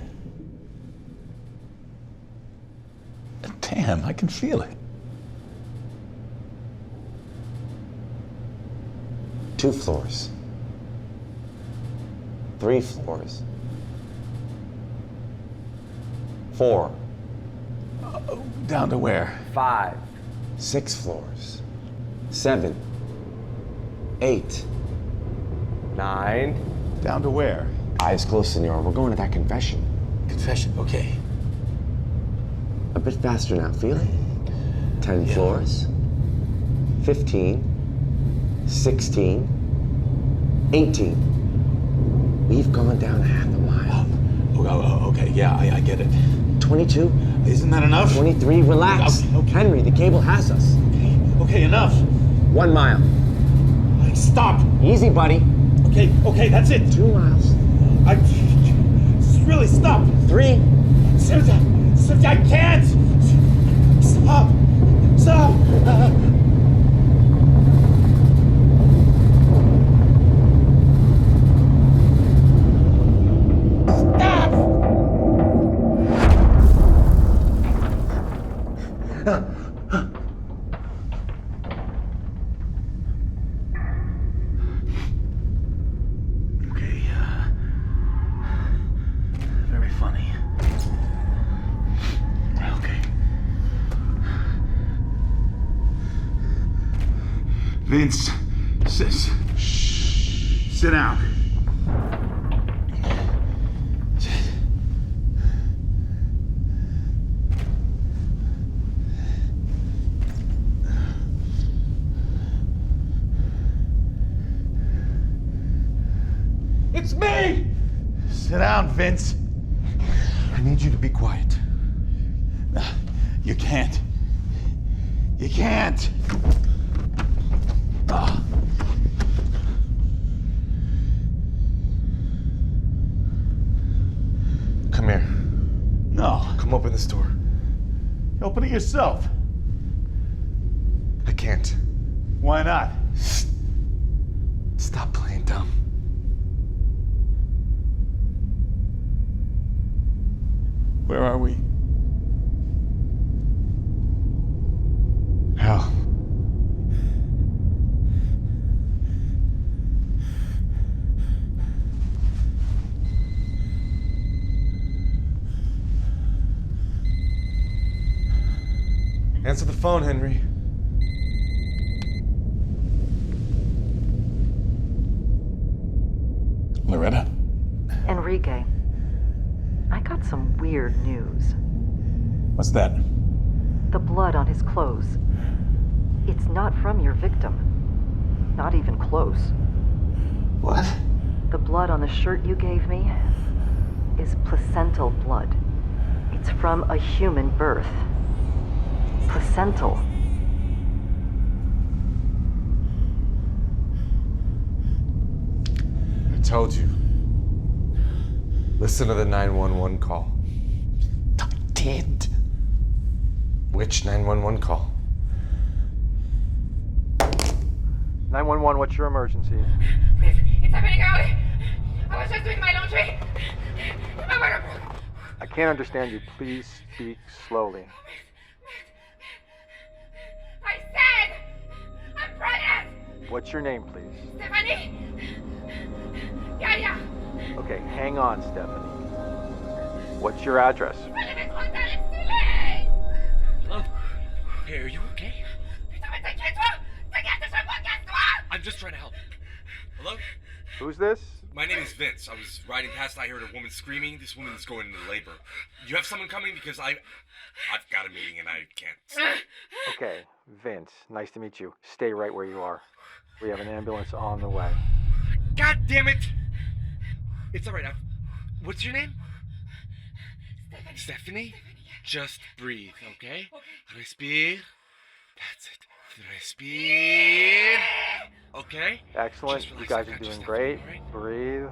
Damn, I can feel it. 2 floors. 3 floors. 4. Down to where? 5. 6 floors. 7. 8. 9. Down to where? Eyes closed, senor. We're going to that confession. Confession, okay. A bit faster now. Feel it? 10 floors. 15. 16. 18. We've gone down half a mile. Okay, yeah, I get it. 22. Isn't that enough? 23. Relax. Okay. Henry, the cable has us. Okay, enough. 1 mile. Stop. Easy, buddy. Okay, that's it. 2 miles. Really, stop. 3. I can't. Stop. Very funny. Okay. Vince, sit down. It's me! Sit down, Vince. I need you to be quiet. You can't. You can't. Come here. No. Come open this door. Open it yourself. I can't. Why not? Stop playing dumb. Where are we? Hell. Answer the phone, Henry. Loretta? Enrique, I got some weird news. What's that? The blood on his clothes. It's not from your victim. Not even close. What? The blood on the shirt you gave me is placental blood. It's from a human birth. Placental. I told you. Listen to the 911 call. I did. Which 911 call? 911, what's your emergency? Please, it's happening early. I was just doing my laundry. My water broke. I can't understand you. Please speak slowly. I said, I'm pregnant. What's your name, please? Stephanie. Yeah. Okay, hang on, Stephanie. What's your address? I live in Hotel. It's too late. Hello? Hey, are you okay? Putain, mais t'inquiète-toi. T'inquiète, je podcast, toi. I'm just trying to help. Hello? Who's this? My name is Vince. I was riding past, I heard a woman screaming. This woman is going into labor. You have someone coming? Because I've got a meeting and I can't. Okay, Vince, nice to meet you. Stay right where you are. We have an ambulance on the way. God damn it! It's alright. What's your name? Stephanie? Just breathe, okay? Respire. That's it. Respire. Okay? Excellent. Just You relax. guys I are got you, doing Stephanie, great. right? Breathe.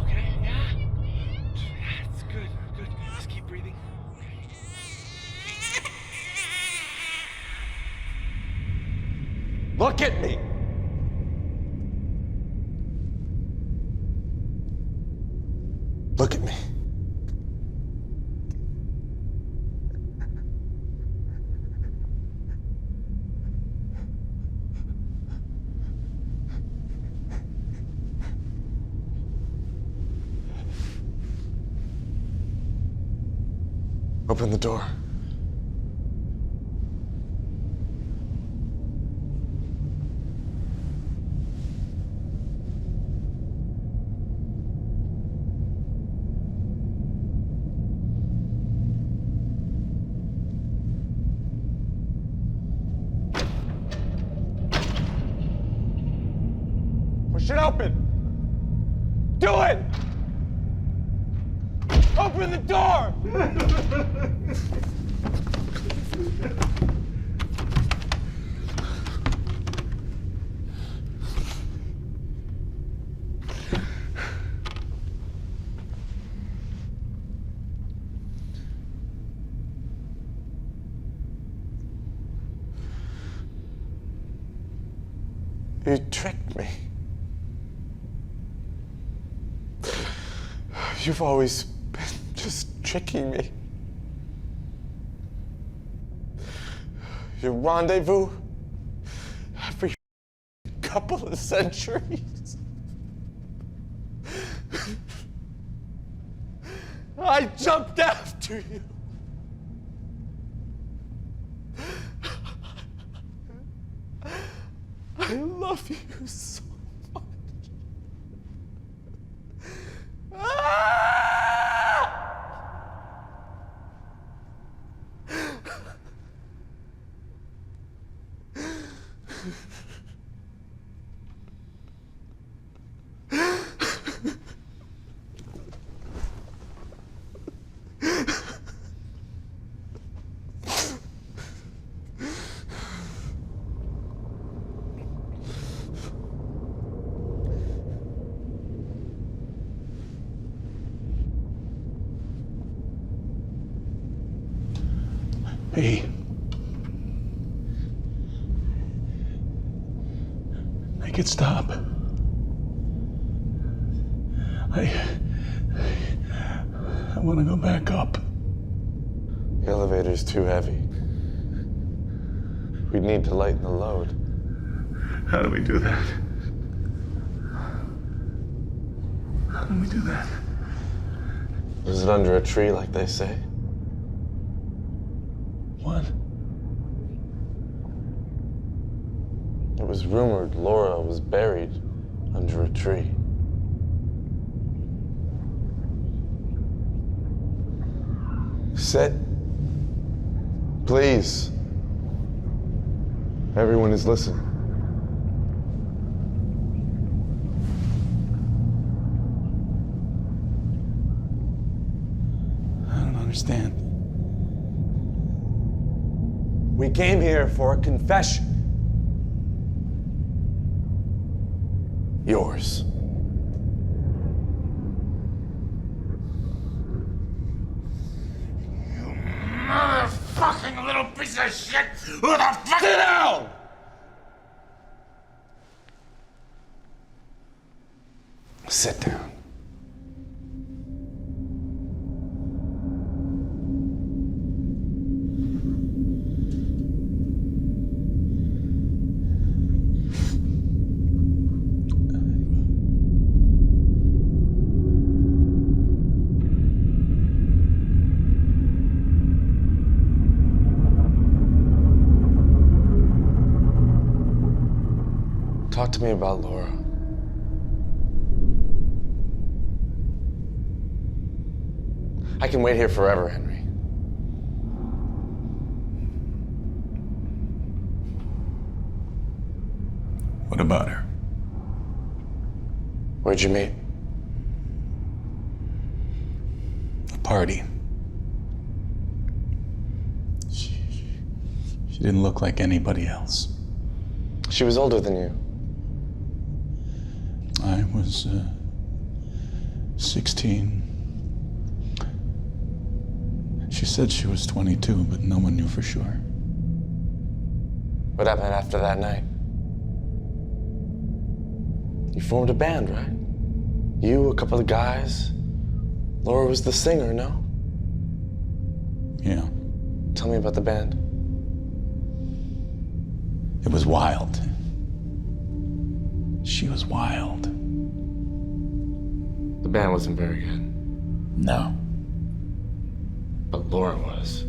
Okay, yeah? That's good. Just keep breathing. Look at me! Look at me. Open the door. Push it open! Do it! Open the door! You tricked me. You've always been just tricking me. Your rendezvous every couple of centuries. I jumped after you. I love you so much. Hey. Make it stop. I want to go back up. The elevator's too heavy. We need to lighten the load. How do we do that? How do we do that? Is it under a tree like they say? What? It was rumored Laura was buried under a tree. Sit. Please. Everyone is listening. I don't understand. We came here for a confession. Yours. Motherfucking little piece of shit! Who the fuck? Sit down! Sit down. Talk to me about Laura. I can wait here forever, Henry. What about her? Where'd you meet? A party. She didn't look like anybody else. She was older than you. I was 16. She said she was 22, but no one knew for sure. What happened after that night? You formed a band, right? You, a couple of guys. Laura was the singer, no? Yeah. Tell me about the band. It was wild. She was wild. The band wasn't very good. No. But Laura was.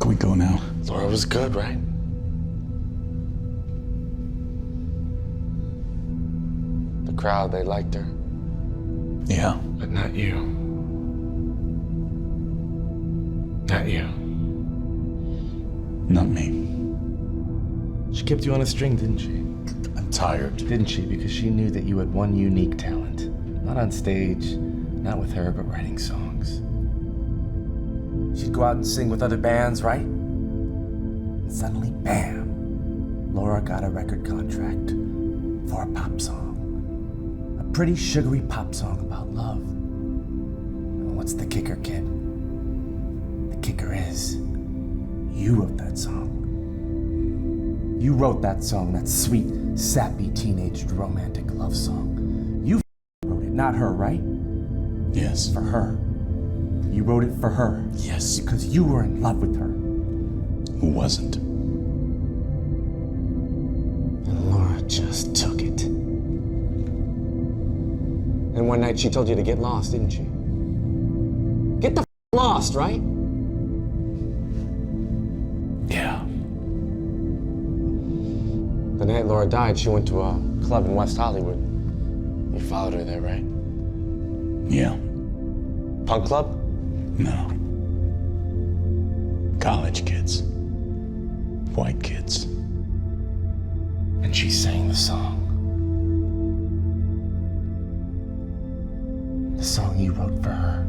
Can we go now? Laura was good, right? The crowd, they liked her. Yeah. But not you. Not you. Not me. She kept you on a string, didn't she? I'm tired. Didn't she? Because she knew that you had one unique talent. Not on stage, not with her, but writing songs. She'd go out and sing with other bands, right? And suddenly, bam! Laura got a record contract for a pop song. A pretty sugary pop song about love. And what's the kicker, kid? The kicker is, you wrote that song. You wrote that song, that sweet, sappy, teenage, romantic love song. You wrote it, not her, right? Yes. For her. You wrote it for her. Yes. Because you were in love with her. Who wasn't? And Laura just took it. And one night she told you to get lost, didn't she? Get the lost, right? Yeah. The night Laura died, she went to a club in West Hollywood. You followed her there, right? Yeah. Punk club? No. College kids. White kids. And she sang the song. The song you wrote for her.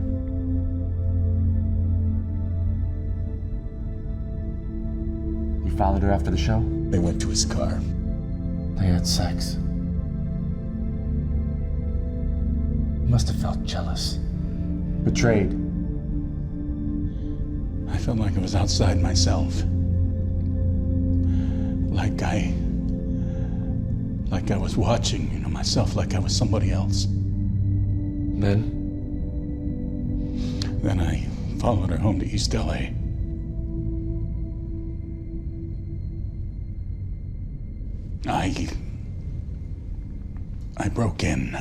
You followed her after the show? They went to his car. They had sex. You must have felt jealous. Betrayed. I felt like I was outside myself. Like I was watching, myself like I was somebody else. Then I followed her home to East LA. I broke in.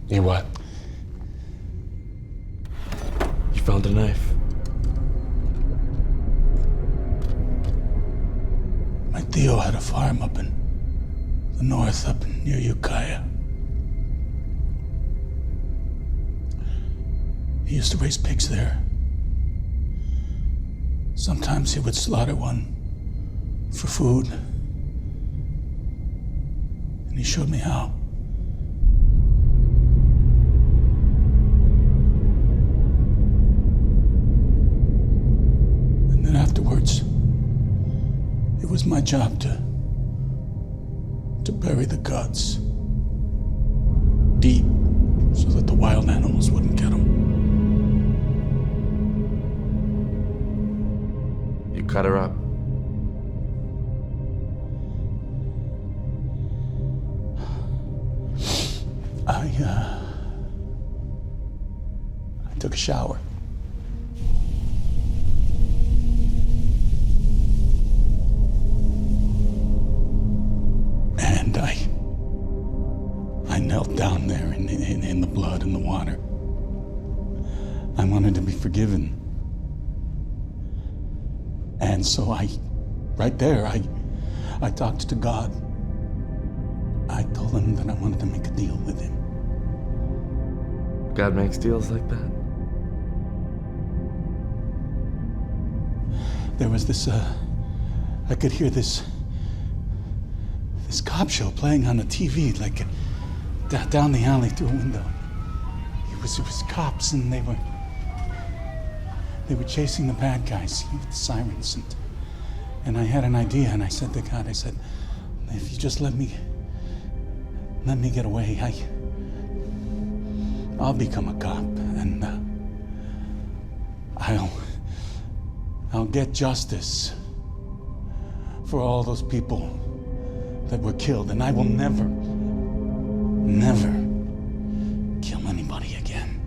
You what? found a knife. My Theo had a farm up in the north, up near Ukiah. He used to raise pigs there. Sometimes he would slaughter one for food. And he showed me how. And then afterwards, it was my job to bury the guts deep so that the wild animals wouldn't get them. You cut her up. I took a shower. And I knelt down there in the blood and the water. I wanted to be forgiven. And so I talked to God. I told him that I wanted to make a deal with him. God makes deals like that? There was this, I could hear this cop show playing on the TV, like down the alley through a window. It was cops, and they were chasing the bad guys with the sirens, and I had an idea, and I said to God, I said, if you just let me get away, I'll become a cop, and I'll get justice for all those people that were killed, and I will never kill anybody again.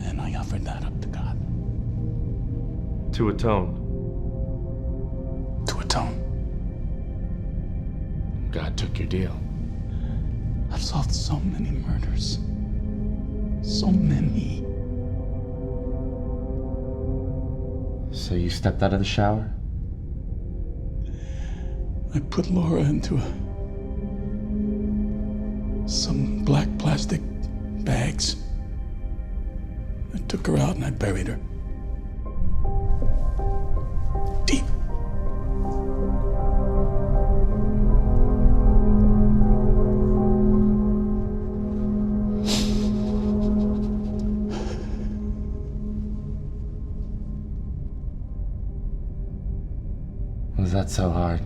And I offered that up to God. To atone. To atone. God took your deal. I've solved so many murders. So many. So you stepped out of the shower? I put Laura into some black plastic bags. I took her out and I buried her. Deep. Was that so hard?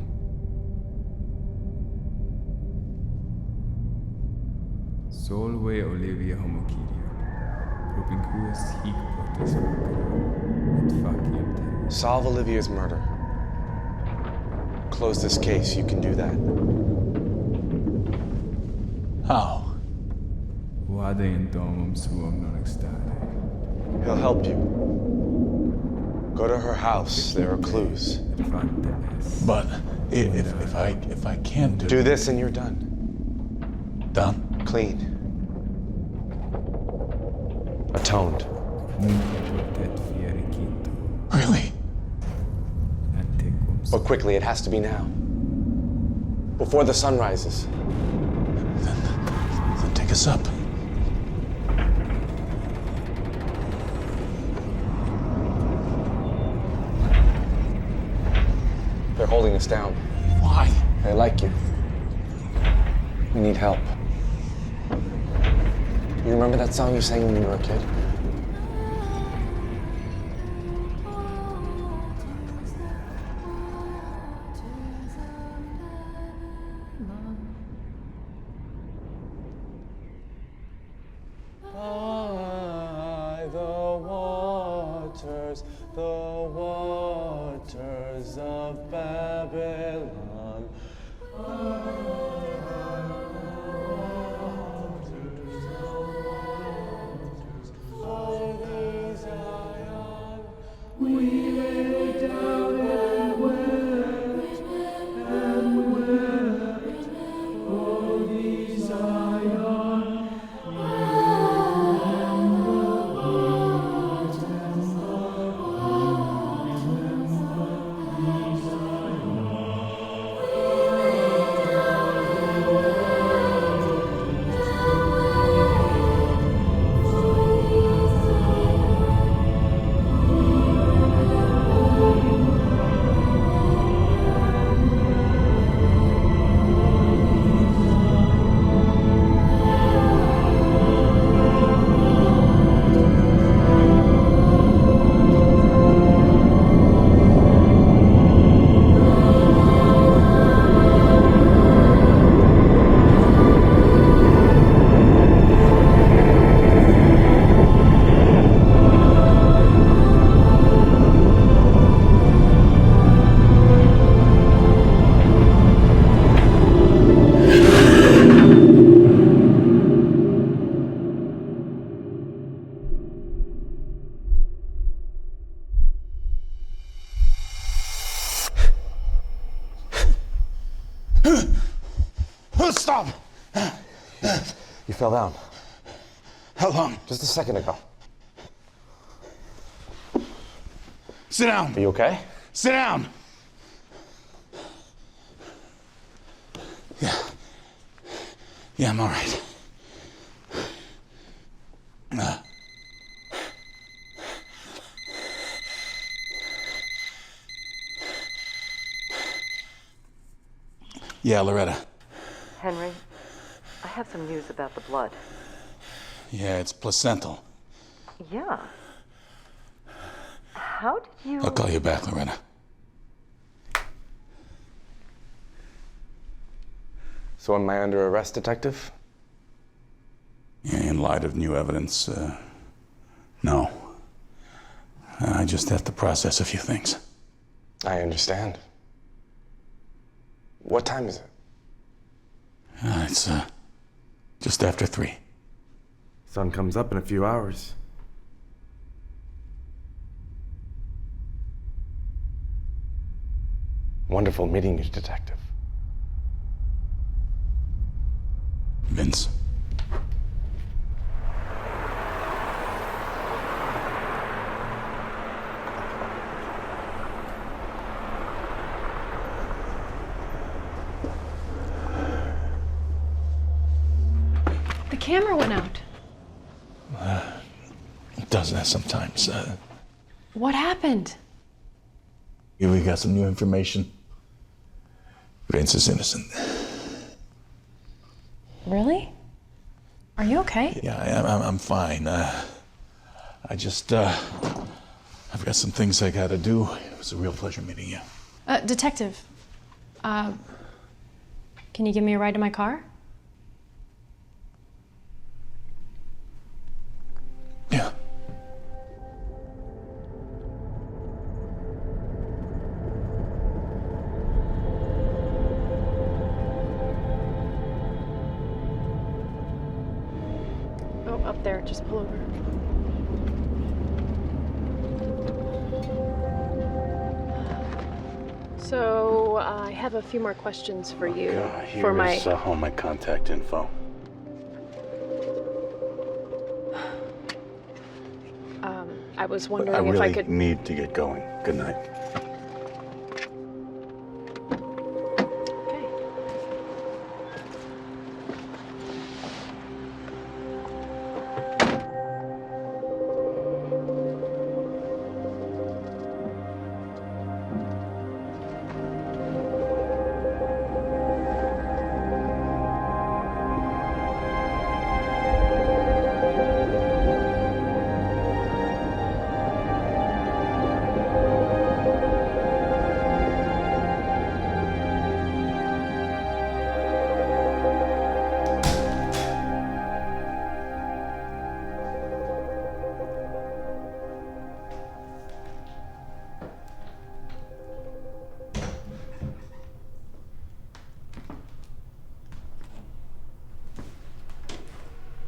Solve Olivia Homokirio. Propinquus hic potes et faciem. Solve Olivia's murder. Close this case. You can do that. How? Vade in domum suum non extare. He'll help you. Go to her house. There are clues. But if I can't do this and you're done. Done? Clean. Atoned. Really? But quickly, it has to be now. Before the sun rises. Then take us up. They're holding us down. Why? They like you. We need help. You remember that song you sang when you were a kid? By the waters of Babylon. Stop! You fell down. How long? Just a second ago. Sit down. Are you okay? Sit down. Yeah, I'm all right. Yeah, Loretta. Henry, I have some news about the blood. Yeah, it's placental. Yeah. How did you... I'll call you back, Loretta. So am I under arrest, Detective? Yeah, in light of new evidence, no. I just have to process a few things. I understand. What time is it? It's just after 3. Sun comes up in a few hours. Wonderful meeting you, Detective. Vince. The camera went out. It does that sometimes. What happened? We got some new information. Vince is innocent. Really? Are you okay? Yeah, I'm fine. I just, I've got some things I gotta do. It was a real pleasure meeting you. Detective, can you give me a ride to my car? Yeah. Oh, up there, just pull over. So, I have a few more questions for you. Here's all my contact info. I was wondering I if I really could... need to get going. Good night.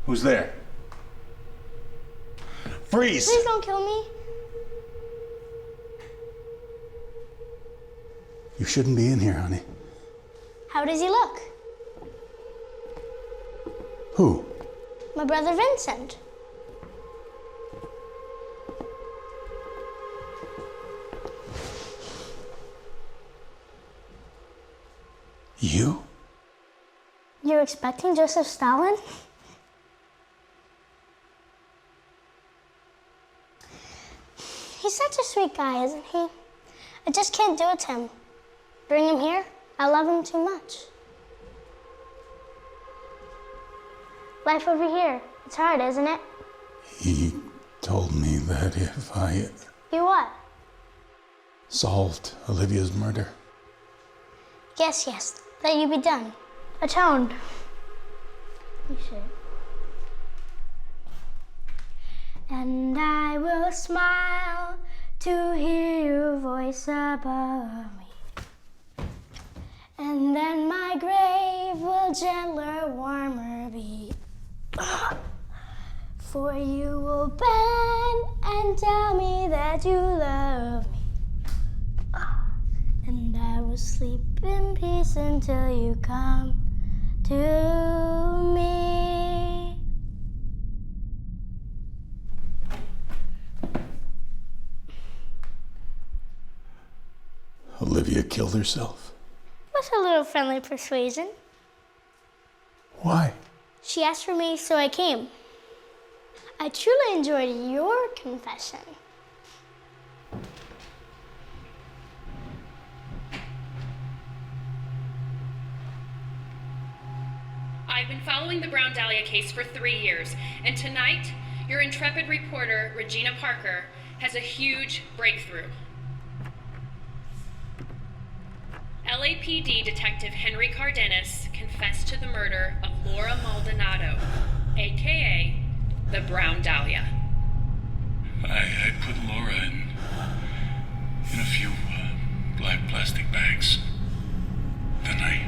Who's there? Freeze! Please don't kill me. You shouldn't be in here, honey. How does he look? Who? My brother Vincent. You? You're expecting Joseph Stalin? He's such a sweet guy, isn't he? I just can't do it to him. Bring him here. I love him too much. Life over here. It's hard, isn't it? He told me that if I You what? solved Olivia's murder, Yes, that you be done. Atoned. You should. And I will smile to hear your voice above me. And then my grave will gentler, warmer be. For you will bend and tell me that you love me. And I will sleep in peace until you come to me. Olivia killed herself. With a little friendly persuasion. Why? She asked for me, so I came. I truly enjoyed your confession. I've been following the Brown Dahlia case for 3 years, and tonight, your intrepid reporter, Regina Parker, has a huge breakthrough. LAPD Detective Henry Cardenas confessed to the murder of Laura Maldonado, aka the Brown Dahlia. I put Laura in a few black plastic bags. Then I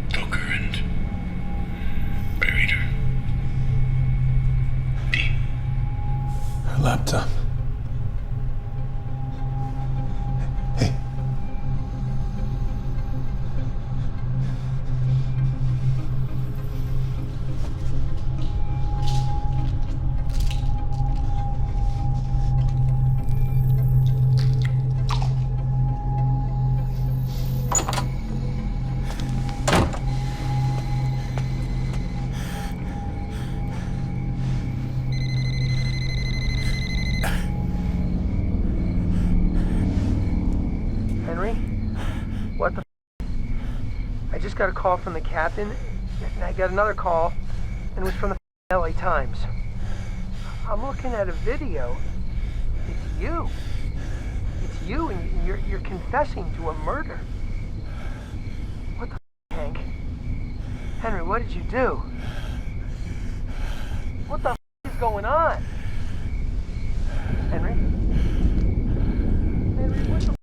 took her and buried her. Deep. Her laptop. Hey. Henry? What the I just got a call from the captain, and I got another call, and it was from the LA Times. I'm looking at a video. It's you. It's you, and you're confessing to a murder. What the Hank? Henry, what did you do? What the is going on? Henry? Henry, what the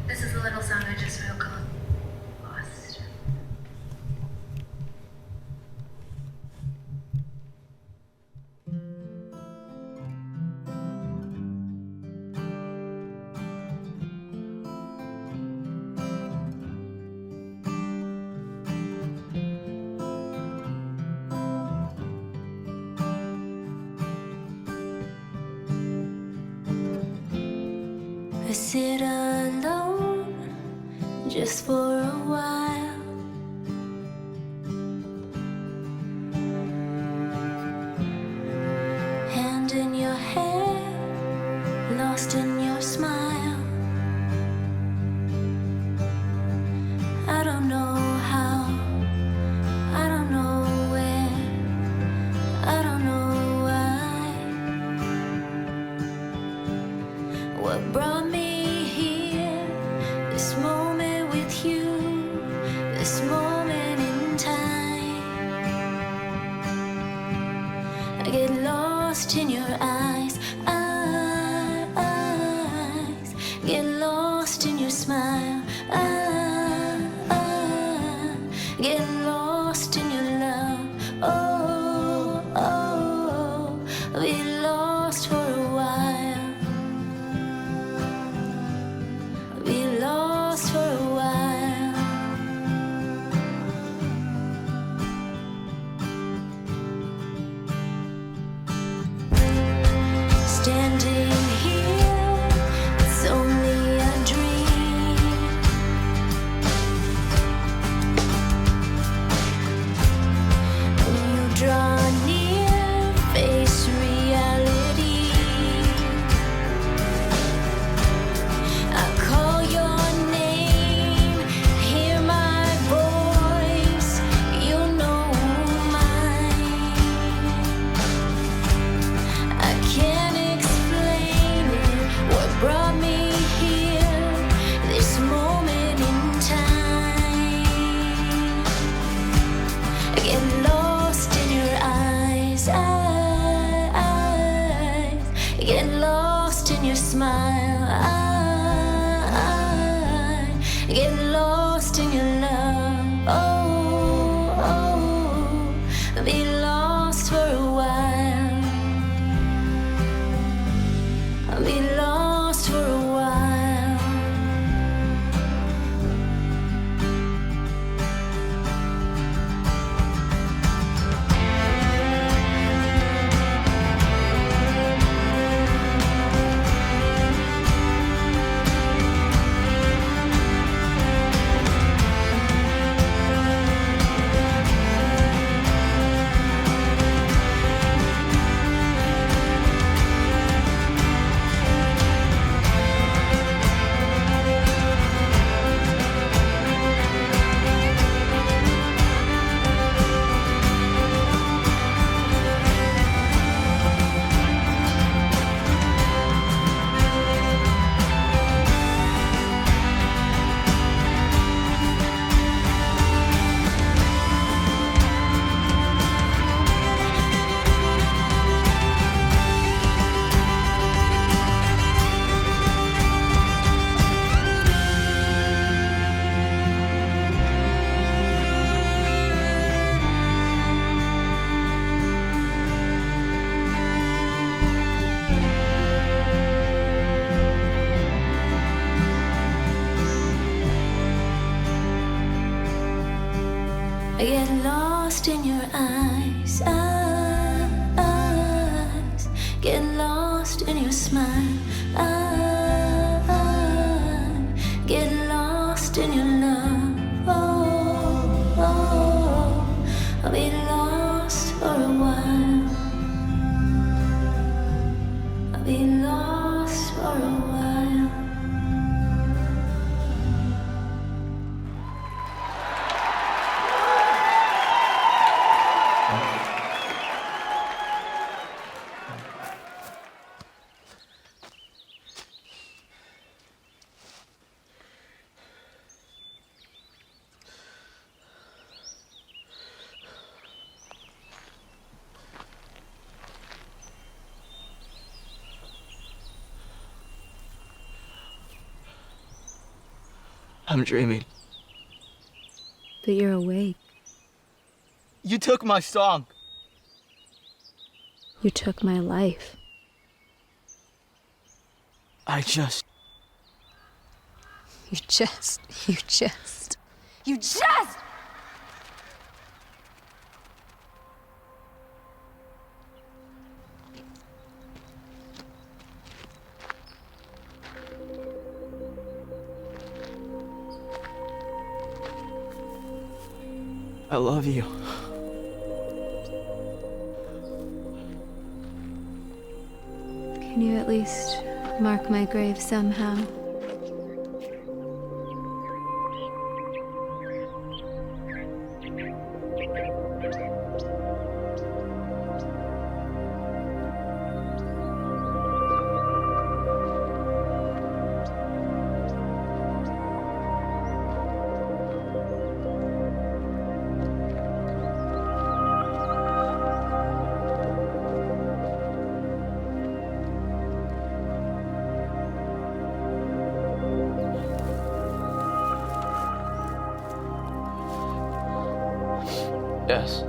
This is the little song I just wrote called Lost. I sit alone just for a while. Hand in your hair, lost in your smile. I don't know how, I don't know where, I don't know why. What brought me here? This moment with you, this moment in time. I get lost in your eyes, get lost in your smile, get lost in your love. Oh, oh, I'll be lost for a while. Be lost for a while. Standing here, it's only a dream. When you draw near, face reality. I call your name, hear my voice, you know mine. I can't explain it, what brought me here, this moment in time. I get lost in your eyes, get lost in your smile. Get lost in your love. Oh, oh, be lost for a while. Be lost for a while. Get lost in your eyes, eyes. Get lost in your smile, get lost in your love. Oh, oh, I'll be lost for a while. I'll be lost for a while. I'm dreaming. But you're awake. You took my song. You took my life. I just... You just... I love you. Can you at least mark my grave somehow? Yes.